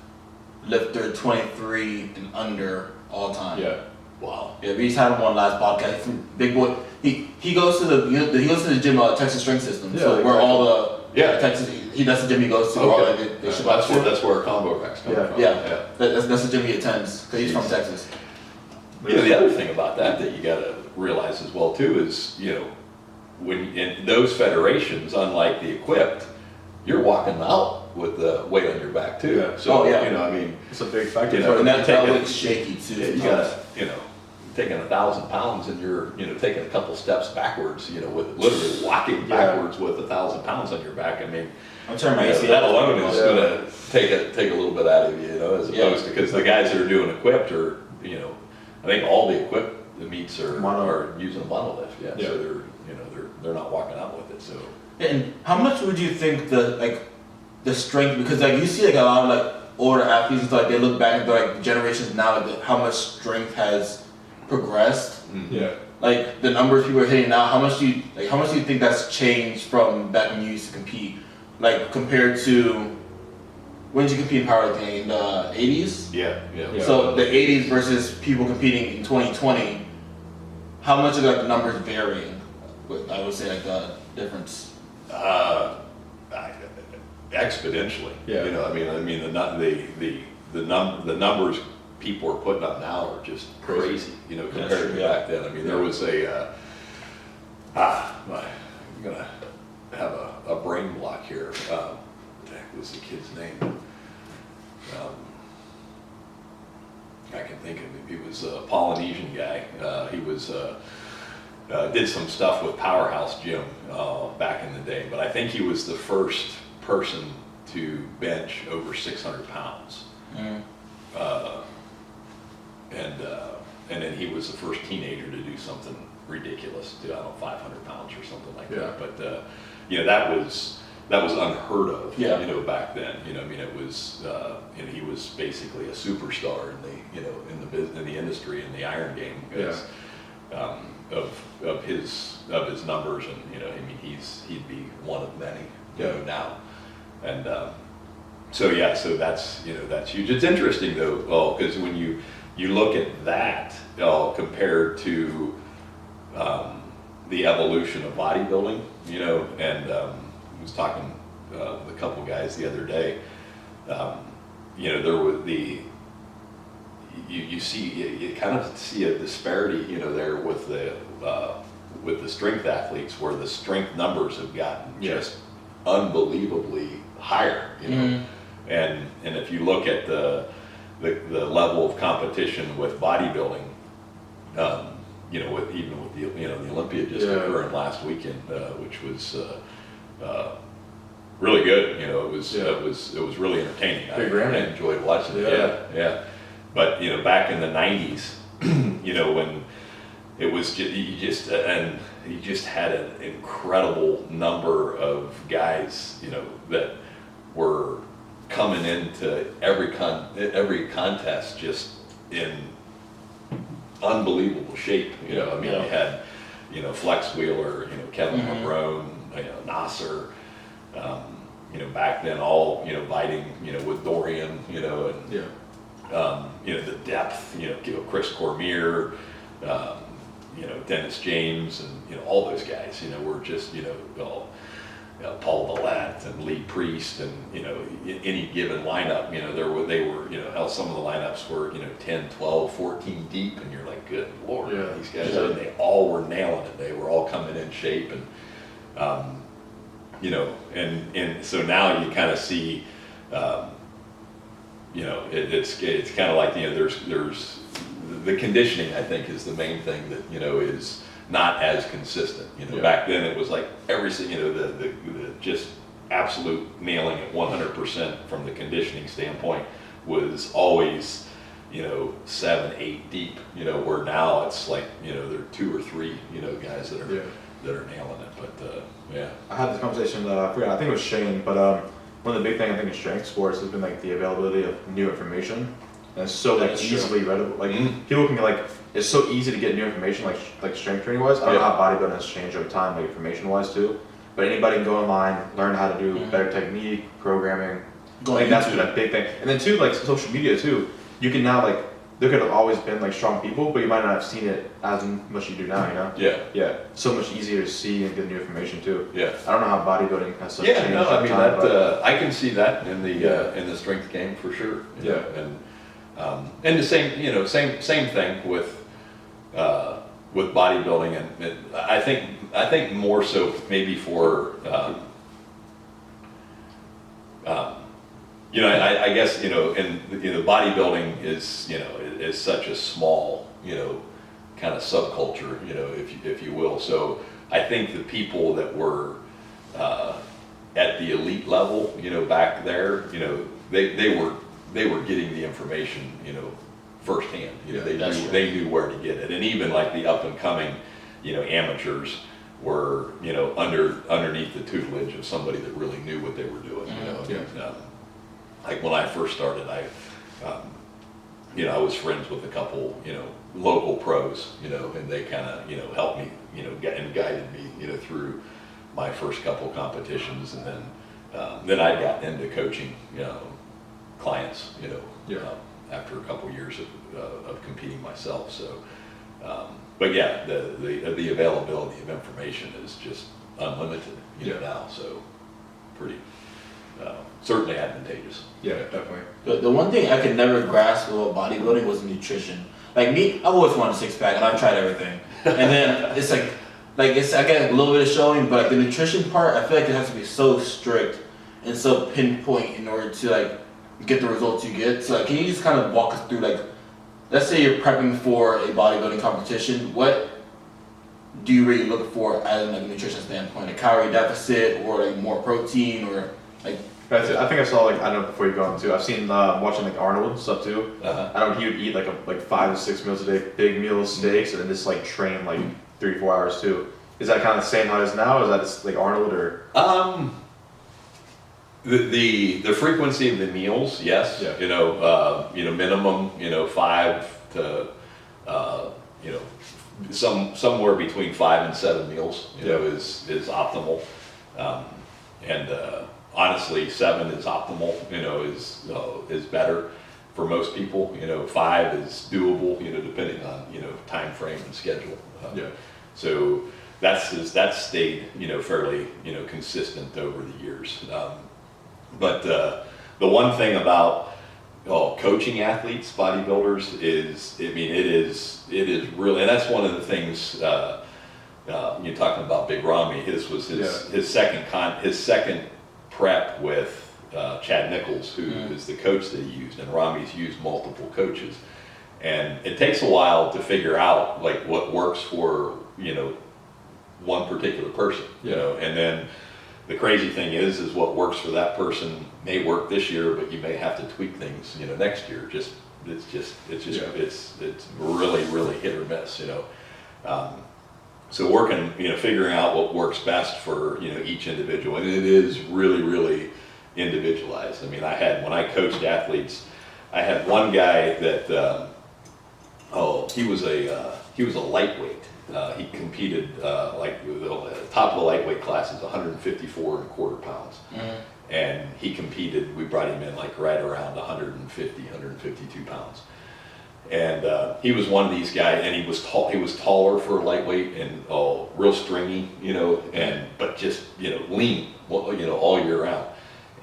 lifter 23 and under all time. Yeah. Wow. Yeah, we just had him on last podcast. Big boy. He goes to the gym, Texas Strength System. Yeah, so exactly. where all the Texas, that's the gym he goes to. Okay. That's where combo racks come from. Yeah. That's the gym he attends because he's from Texas. The other thing about that you got to realize as well too is when in those federations, unlike the equipped, you're walking out with the weight on your back too. Yeah. So I mean, it's a big factor. And that weight's shaky too. You got taking 1,000 pounds and you're taking a couple steps backwards. With literally walking backwards with 1,000 pounds on your back. I mean, I'm turning my ACL. That alone is going to take a little bit out of you, as opposed to because the guys that are doing equipped are I think all the equipped meets are using a monolift. So they're not walking out with it. So. And how much would you think the strength, because you see a lot of older athletes and stuff, they look back at the generations now, how much strength has progressed. Mm-hmm. like the numbers people are hitting now, how much do you think that's changed from back when you used to compete, like compared to when did you compete in powerlifting in the 80s? Yeah. So the 80s versus people competing in 2020, how much are the numbers varying? I would say like the difference. Exponentially. Yeah. You know, I mean the numbers people are putting up now are just crazy. You know, compared to back then. I mean, there was I'm gonna have a brain block here. What the heck was the kid's name? I can think of him. He was a Polynesian guy. He was did some stuff with Powerhouse Gym back in the day, but I think he was the first person to bench over 600 pounds. And then he was the first teenager to do something ridiculous, I don't know, 500 pounds or something like that. But you know, that was unheard of. You know, back then. You know, I mean, it was he was basically a superstar in the industry, in the iron game. Because, of his numbers, and you know, I mean, he'd be one of many. You know, now, and so that's that's huge. It's interesting though, because when you look at that compared to the evolution of bodybuilding, you know, and I was talking with a couple guys the other day. You know, there was you kind of see a disparity, you know, there with the strength athletes, where the strength numbers have gotten just unbelievably higher, you know. And if you look at the level of competition with bodybuilding, you know, with the Olympia just occurring last weekend, which was really good. You know, it was really entertaining. I enjoyed watching it. Yeah. But you know, back in the '90s, you know, when it was you just had an incredible number of guys, you know, that were coming into every contest just in unbelievable shape. You know, I mean, you had, you know, Flex Wheeler, you know, Kevin Marone, you know, Nasser, you know, back then all, you know, fighting, you know, with Dorian, you know, and you know, the depth, you know, Chris Cormier, you know, Dennis James, and you know, all those guys, you know, were just, you know, Paul Vallette and Lee Priest, and you know, any given lineup, you know, they were, you know, some of the lineups were, you know, 10, 12, 14 deep, and you're like, good Lord, these guys, and they all were nailing it. They were all coming in shape, and you know, and so now you kind of see, you know, it's kind of like, you know, there's the conditioning, I think, is the main thing that, you know, is not as consistent. You know, back then it was like everything, you know, the just absolute nailing at 100% from the conditioning standpoint was always, you know, 7, 8 deep. You know, where now it's like, you know, there are 2 or 3, you know, guys that are nailing it. But I had this conversation. I forgot. I think it was Shane, but one of the big things I think in strength sports has been like the availability of new information. And it's so like easily readable. Like people can like, it's so easy to get new information, like strength training wise. I don't know how bodybuilding has changed over time, like information wise too. But anybody can go online, learn how to do better technique, programming. Like that's been a big thing. And then too, like social media too. You can now like, there could have always been like strong people, but you might not have seen it as much as you do now. You know? Yeah. So much easier to see and get new information too. I don't know how bodybuilding has such changed. No, I mean that I can see that in the strength game for sure. You know? And the same, you know, same thing with bodybuilding, and I think more so maybe for you know, I guess, you know, and you know, bodybuilding is, you know, is such a small, you know, kind of subculture, you know, if you will. So I think the people that were at the elite level, you know, back there, you know, they were getting the information, you know, firsthand. You know, they knew where to get it, and even like the up and coming, you know, amateurs were, you know, underneath the tutelage of somebody that really knew what they were doing. You know, like when I first started, I was friends with a couple, local pros, and they kind of, helped me, and guided me, through my first couple competitions, and then I got into coaching, clients, after a couple years of competing myself. So, but yeah, the availability of information is just unlimited, now. So, pretty certainly advantageous. Yeah, definitely. The one thing I could never grasp about bodybuilding was nutrition. Like me, I've always wanted a six pack, and I've tried everything. And then it's I get a little bit of showing, but the nutrition part, I feel like it has to be so strict and so pinpoint in order to get the results you get. So can you just kind of walk us through let's say you're prepping for a bodybuilding competition, what do you really look for as a nutrition standpoint? A calorie deficit, or more protein, or That's it. I think I saw I don't know, before you go on too. I've seen watching Arnold and stuff too. Uh-huh. I don't know, he would eat like 5 to 6 meals a day, big meals, steaks, and then just train 3 to 4 hours too. Is that kind of the same how it is now? Or is that just Arnold or? The frequency of the meals, yes. Yeah. Minimum, 5 to somewhere between 5 and 7 meals, is optimal. And honestly, 7 is optimal, is better for most people. 5 is doable, depending on, time frame and schedule. So that's stayed, fairly, consistent over the years. But the one thing about coaching athletes, bodybuilders, is, it is really, and that's one of the things, you're talking about Big Ramy. His was his second prep with Chad Nichols, who is the coach that he used, and Ramy's used multiple coaches, and it takes a while to figure out what works for one particular person, and then the crazy thing is what works for that person may work this year, but you may have to tweak things next year. It's really, really hit or miss. So working, figuring out what works best for, each individual, and it is really, really individualized. I mean, when I coached athletes, I had one guy that, he was a lightweight. He competed, the top of the lightweight class is 154.25 pounds. Mm-hmm. And he competed, we brought him in right around 150, 152 pounds. And he was one of these guys, and he was taller for a lightweight, and real stringy, but just lean, all year round.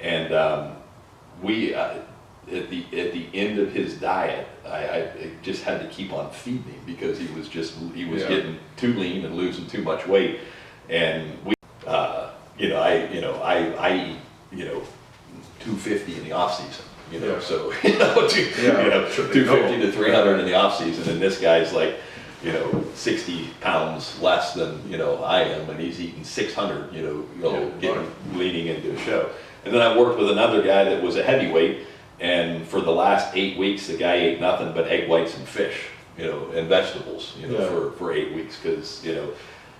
And we at the end of his diet, I just had to keep on feeding him because he was getting too lean and losing too much weight. And we, I eat 250 in the off season. So 250 to 300 in the off season, and this guy's 60 pounds less than I am, and he's eating 600. Leaning into a show. And then I worked with another guy that was a heavyweight, and for the last 8 weeks, the guy ate nothing but egg whites and fish, and vegetables, for 8 weeks, because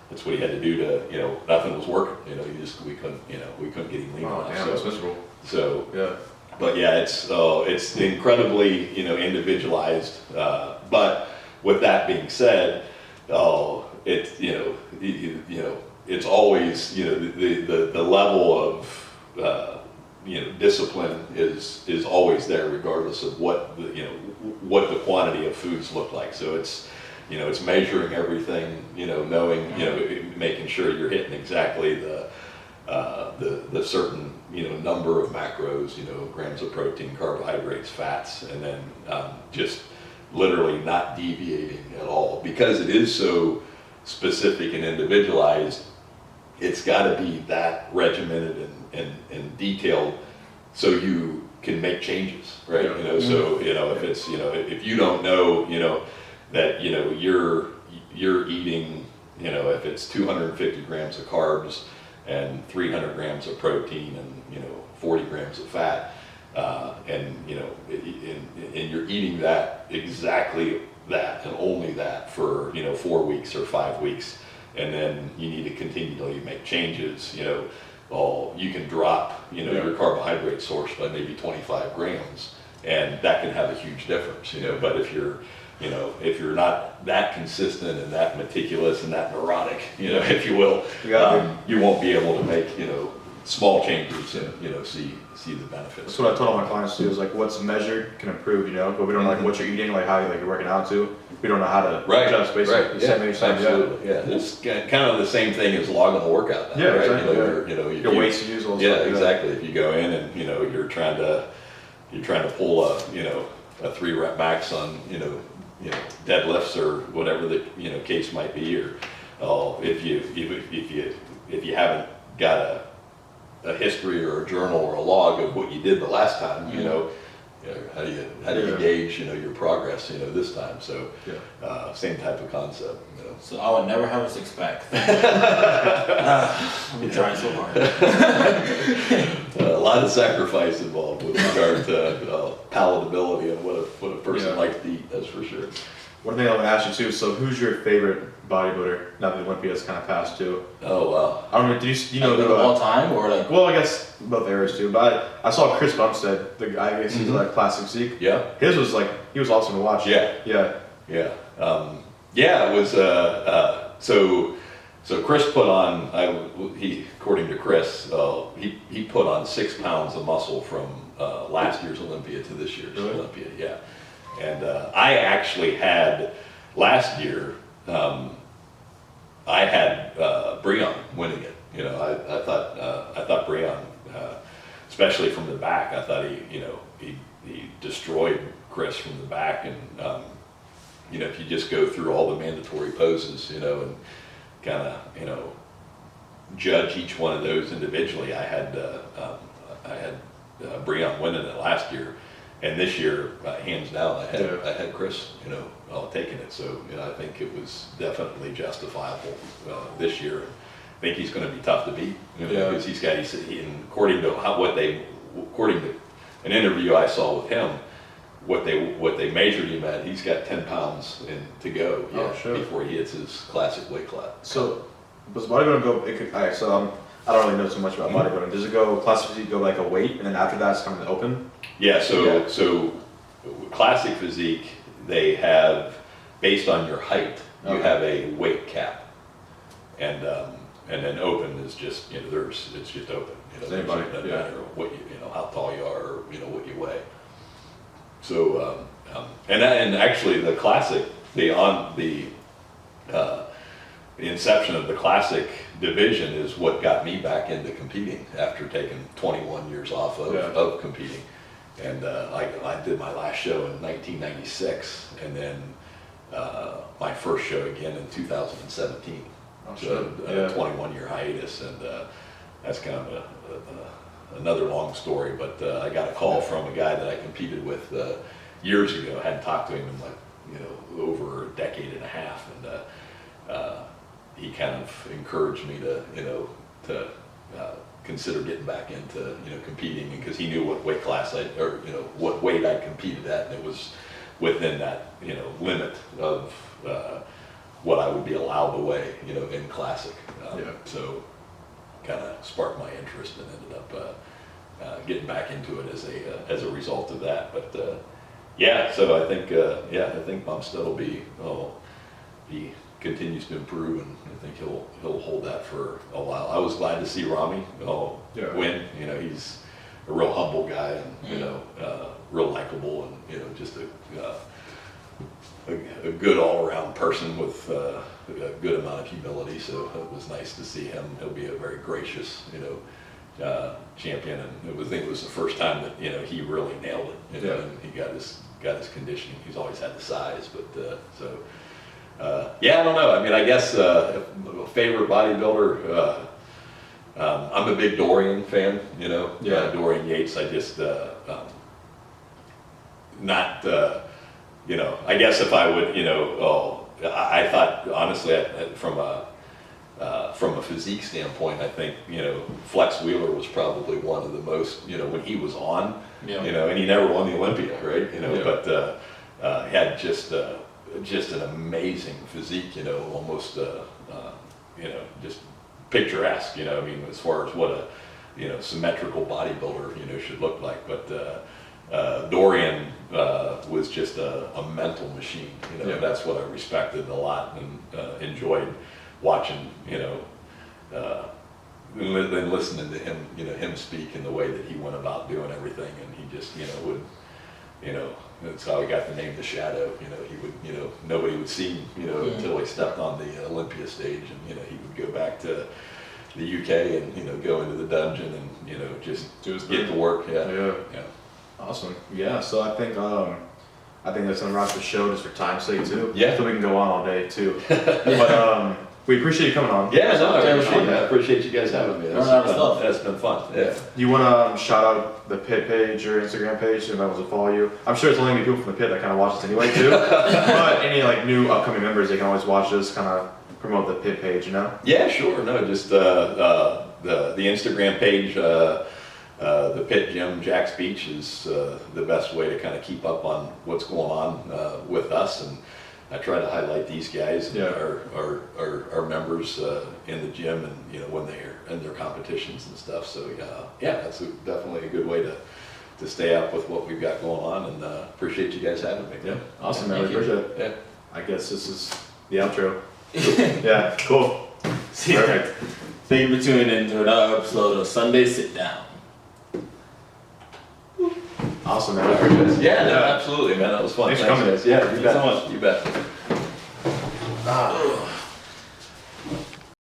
that's what he had to do to nothing was working. We couldn't get him lean enough. Yeah, that's miserable. So yeah. But yeah, it's incredibly individualized. But with that being said, it's it's always the level of discipline is always there, regardless of what the quantity of foods look like. So it's it's measuring everything, knowing making sure you're hitting exactly the certain number of macros, grams of protein, carbohydrates, fats, and then just literally not deviating at all, because it is so specific and individualized. It's got to be that regimented and detailed, so you can make changes, right? Yeah. So if it's if you don't know that you're eating if it's 250 grams of carbs and 300 grams of protein and 40 grams of fat, and you're eating that exactly that and only that for 4 weeks or 5 weeks, and then you need to continually make changes. You can drop your carbohydrate source by maybe 25 grams, and that can have a huge difference, you know. But if you're, you know, if you're not that consistent and that meticulous and that neurotic, you know, if you will, you won't be able to make, you know, small changes and, you know, see the benefits. That's what I told all my clients too, is like what's measured can improve, you know, but we don't know like what you're eating, like how you're working out to. We don't know how to adjust basically. Absolutely. Yeah. It's kind of the same thing as logging a workout now, yeah, right? Exactly. You know, your weights you use all yeah, stuff, exactly. If you go in and, you know, you're trying to pull a 3-rep max on, you know, deadlifts or whatever the, you know, case might be, or if you haven't got a history or a journal or a log of what you did the last time, you know, how do you gauge, you know, your progress, you know, this time? So same type of concept, you know. So I would never have a 6-pack. I'm trying so hard. A lot of sacrifice involved with regard to palatability and what a person likes to eat, that's for sure. One thing I want to ask you too, so who's your favorite bodybuilder now that Olympia's kind of passed too? Oh, wow. I don't know, do you know of all time or like? Well, I guess both eras too, but I saw Chris Bumstead, the guy, I guess he's like classic physique. Yeah. His was like, he was awesome to watch. Yeah. Yeah. It was, so Chris put on, according to Chris, he put on 6 pounds of muscle from last year's Olympia to this year's Olympia, yeah. And I actually had, last year, I had Breon winning it. You know, I thought Breon, especially from the back, I thought he destroyed Chris from the back. And you know, if you just go through all the mandatory poses, you know, and kind of, you know, judge each one of those individually, I had Breon winning it last year. And this year, hands down, I had Chris, you know, taking it. So, you know, I think it was definitely justifiable this year. I think he's going to be tough to beat, you know, because according to an interview I saw with him, what they measured him at, he's got 10 pounds to go before he hits his classic weight class. So, does bodybuilding go? Alright, so I don't really know so much about bodybuilding. Does it go classic physique, go like a weight, and then after that it's kind of open? Yeah. So classic physique, they have, based on your height, you have a weight cap, and then open is just, you know, it's just open. You know, anybody, it doesn't matter what you know, how tall you are, or, you know, what you weigh. So and actually the classic, the inception of the classic division is what got me back into competing after taking 21 years off of competing. And I did my last show in 1996, and then my first show again in 2017. So a 21-year hiatus, and that's kind of another long story. But I got a call from a guy that I competed with years ago. I hadn't talked to him in like, you know, over a decade and a half, and he kind of encouraged me to, you know, consider getting back into, you know, competing, because he knew what weight class what weight I competed at, and it was within that, you know, limit of what I would be allowed to weigh, you know, in classic. So kind of sparked my interest, and ended up getting back into it as a result of that. But so I think Bumstead will be, he continues to improve, and I think he'll hold that for a while. I was glad to see Rami win. You know, he's a real humble guy, and you know, real likable, and you know, just a good all-around person with a good amount of humility. So it was nice to see him. He'll be a very gracious, you know, champion, and I think it was the first time that, you know, he really nailed it. You know, and he got his conditioning. He's always had the size, but I don't know. I mean, I guess favorite bodybuilder. I'm a big Dorian fan. You know, Dorian Yates. I just not. You know, I guess if I would, you know, I thought honestly, from a physique standpoint, I think, you know, Flex Wheeler was probably one of the most, you know, when he was on, you know, and he never won the Olympia, right? You know, but had just an amazing physique, you know, almost, you know, just picturesque, you know, I mean, as far as what a, you know, symmetrical bodybuilder, you know, should look like. But Dorian was just a mental machine. You know, Yeah. that's what I respected a lot and enjoyed watching. You know, and listening to him. You know, him speak and the way that he went about doing everything, and he just would. That's how he got the name The Shadow. He would, nobody would see him, until he stepped on the Olympia stage, and he would go back to the UK and go into the dungeon and just Do his get thing. to work. Yeah. Yeah. Awesome. Yeah. So I think that's gonna wrap the show just for time's sake too. Yeah. So we can go on all day too. But we appreciate you coming on. Yeah, no, I Yeah, appreciate sure. that. I appreciate you guys having me. Learn a lot of stuff. That's been fun. Yeah. You want to shout out the Pit page or Instagram page if anyone wants to follow you? I'm sure it's only gonna be people from the Pit that kind of watch this anyway too. But any like new upcoming members, they can always watch this, kind of promote the Pit page, Yeah, sure. No, just the Instagram page, the Pit Gym Jax Beach is the best way to kind of keep up on what's going on with us, and I try to highlight these guys and Yeah. our members in the gym, and when they're in their competitions and stuff. So yeah, that's definitely a good way to stay up with what we've got going on, and appreciate you guys having me. Yeah. Awesome, man. Thank We you. appreciate it. Yeah. I guess this is the outro. Yeah. Cool. See, Perfect. thank you for tuning in to another episode of Sunday Sit Down. Awesome, man. We appreciate it. Yeah, no, absolutely, man. That was fun. Thanks for coming. guys. Yeah, you Thanks bet. so much. You bet.